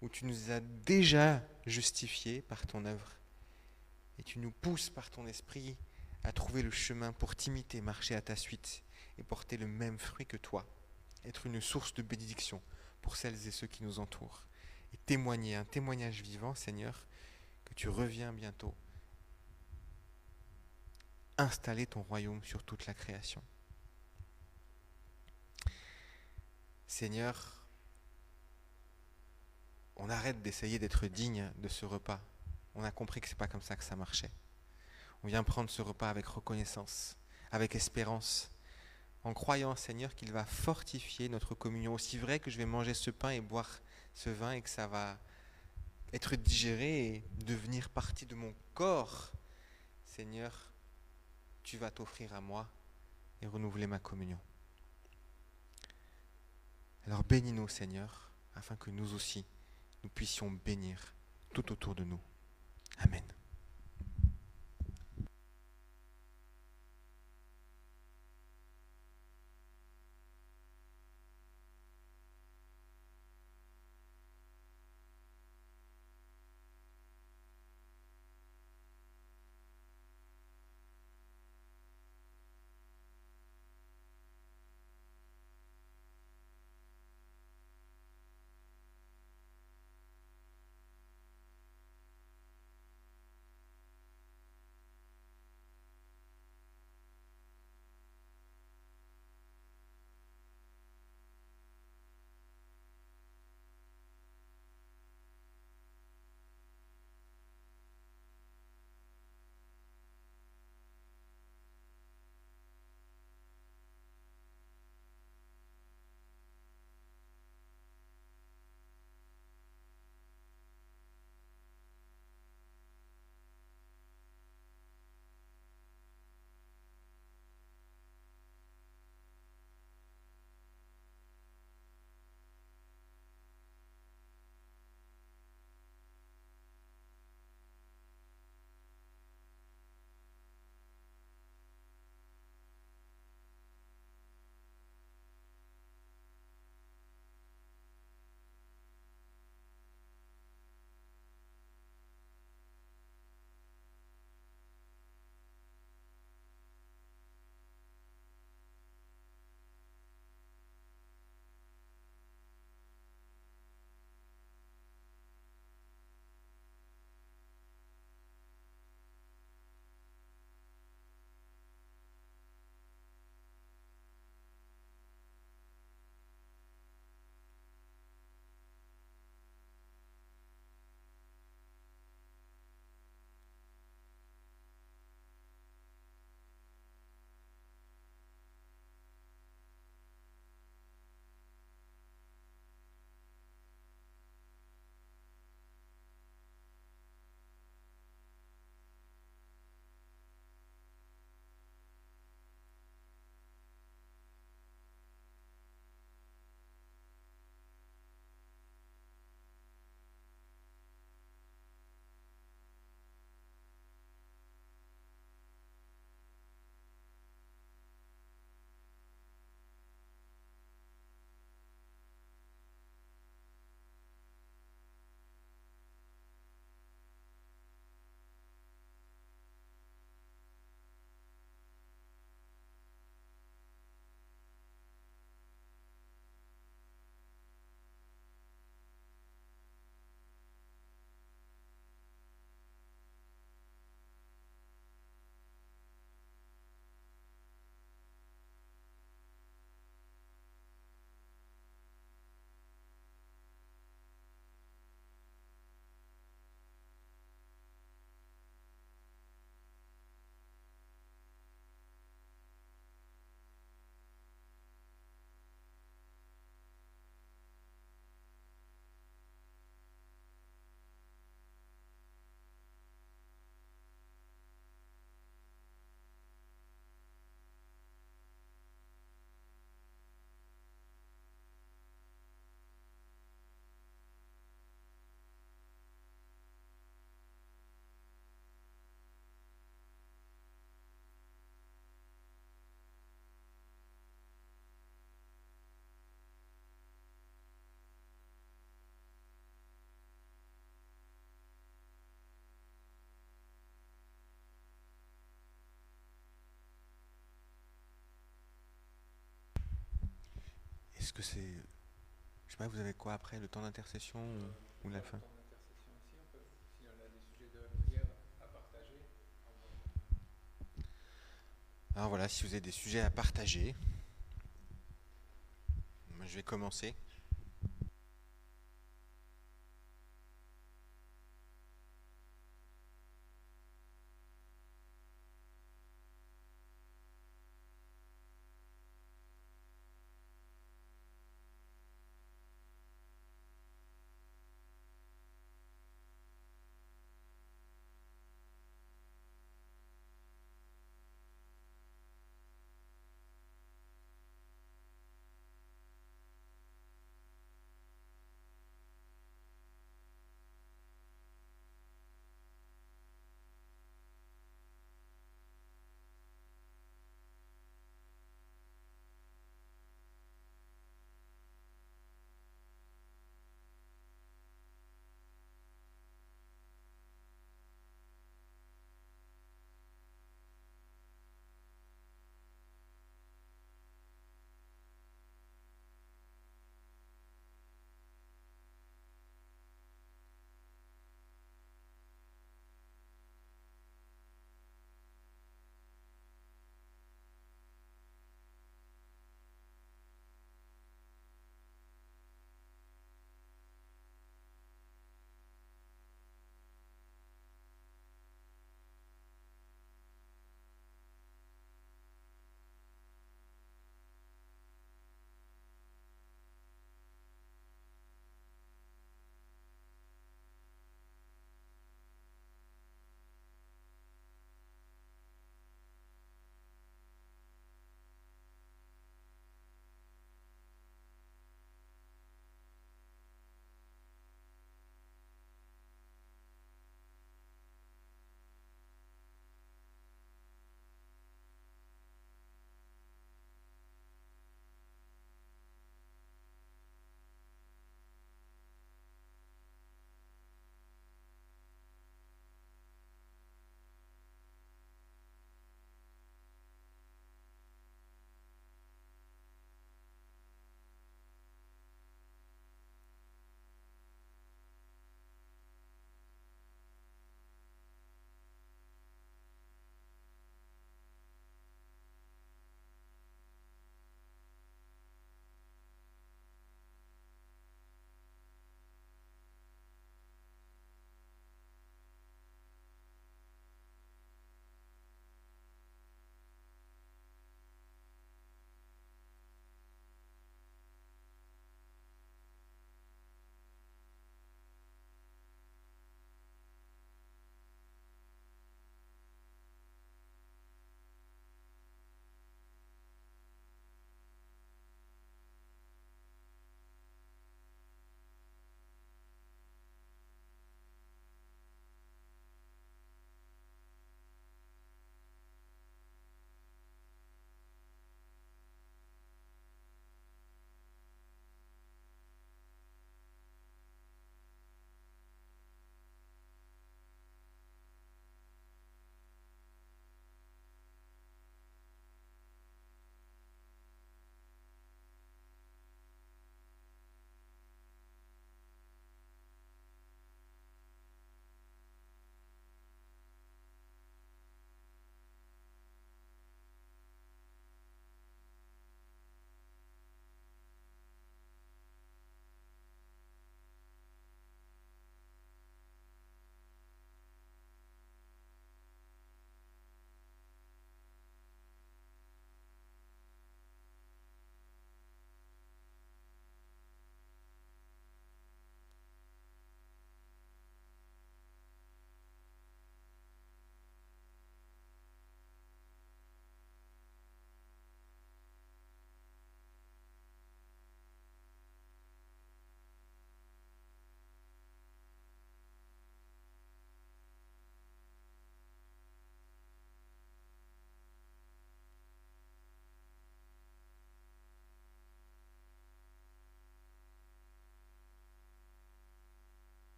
où tu nous as déjà justifiés par ton œuvre et tu nous pousses par ton esprit à trouver le chemin pour t'imiter, marcher à ta suite et porter le même fruit que toi, être une source de bénédiction pour celles et ceux qui nous entourent et témoigner, un témoignage vivant, Seigneur, que tu reviens bientôt installer ton royaume sur toute la création. Seigneur, on arrête d'essayer d'être digne de ce repas. On a compris que c'est pas comme ça que ça marchait. On vient prendre ce repas avec reconnaissance, avec espérance, en croyant, Seigneur, qu'il va fortifier notre communion. Aussi vrai que je vais manger ce pain et boire ce vin et que ça va être digéré et devenir partie de mon corps, Seigneur, tu vas t'offrir à moi et renouveler ma communion. Alors bénis-nous, Seigneur, afin que nous aussi, nous puissions bénir tout autour de nous. Amen. Est-ce que c'est... Je sais pas, vous avez quoi après, le temps d'intercession ou la fin? Alors voilà, si vous avez des sujets à partager, moi Je vais commencer.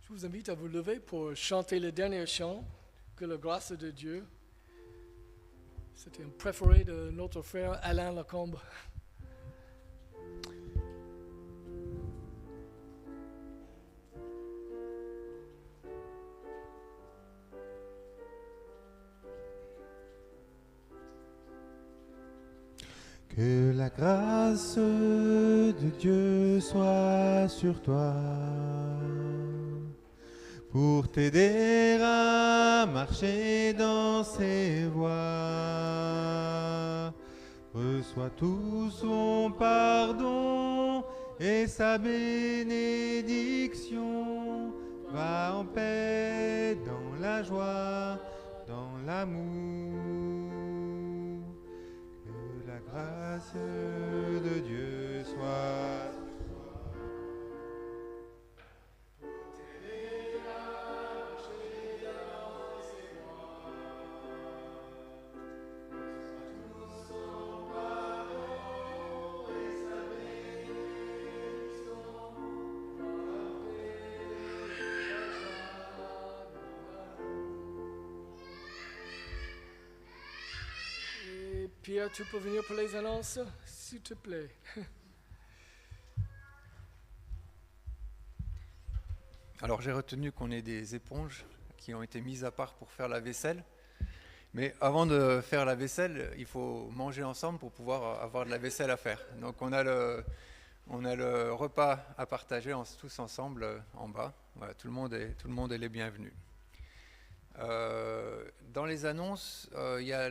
Je vous invite à vous lever pour chanter le dernier chant, que la grâce de Dieu. C'était un préféré de notre frère Alain Lacombe. Que la grâce de Dieu soit sur toi pour t'aider à marcher dans ses voies. Reçois tout son pardon et sa bénédiction. Va en paix dans la joie, dans l'amour. Que la grâce de Dieu soit. Et Pierre, tu peux venir pour les annonces, s'il te plaît. Alors j'ai retenu qu'on ait des éponges qui ont été mises à part pour faire la vaisselle. Mais avant de faire la vaisselle, il faut manger ensemble pour pouvoir avoir de la vaisselle à faire. Donc on a le repas à partager tous ensemble en bas. Voilà, tout le monde est les bienvenus. Dans les annonces, il y a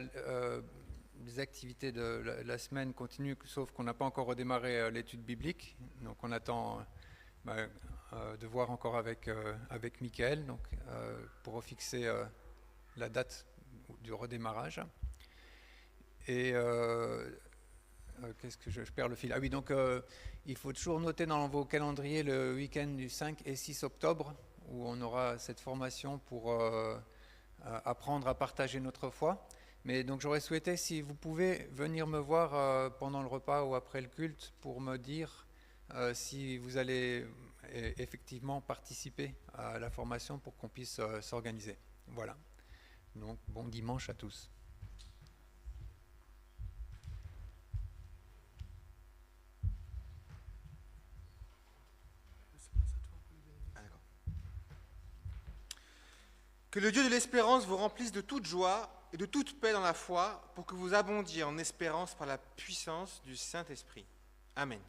les activités de la semaine continuent, sauf qu'on n'a pas encore redémarré l'étude biblique. Donc on attend de voir encore avec Michael pour fixer la date du redémarrage. Et qu'est-ce que je perds le fil. Ah oui, donc il faut toujours noter dans vos calendriers le week-end du 5 et 6 octobre où on aura cette formation pour apprendre à partager notre foi. Mais donc j'aurais souhaité, si vous pouvez, venir me voir pendant le repas ou après le culte pour me dire si vous allez effectivement participer à la formation pour qu'on puisse s'organiser. Voilà. Donc bon dimanche à tous. Que le Dieu de l'espérance vous remplisse de toute joie et de toute paix dans la foi, pour que vous abondiez en espérance par la puissance du Saint-Esprit. Amen.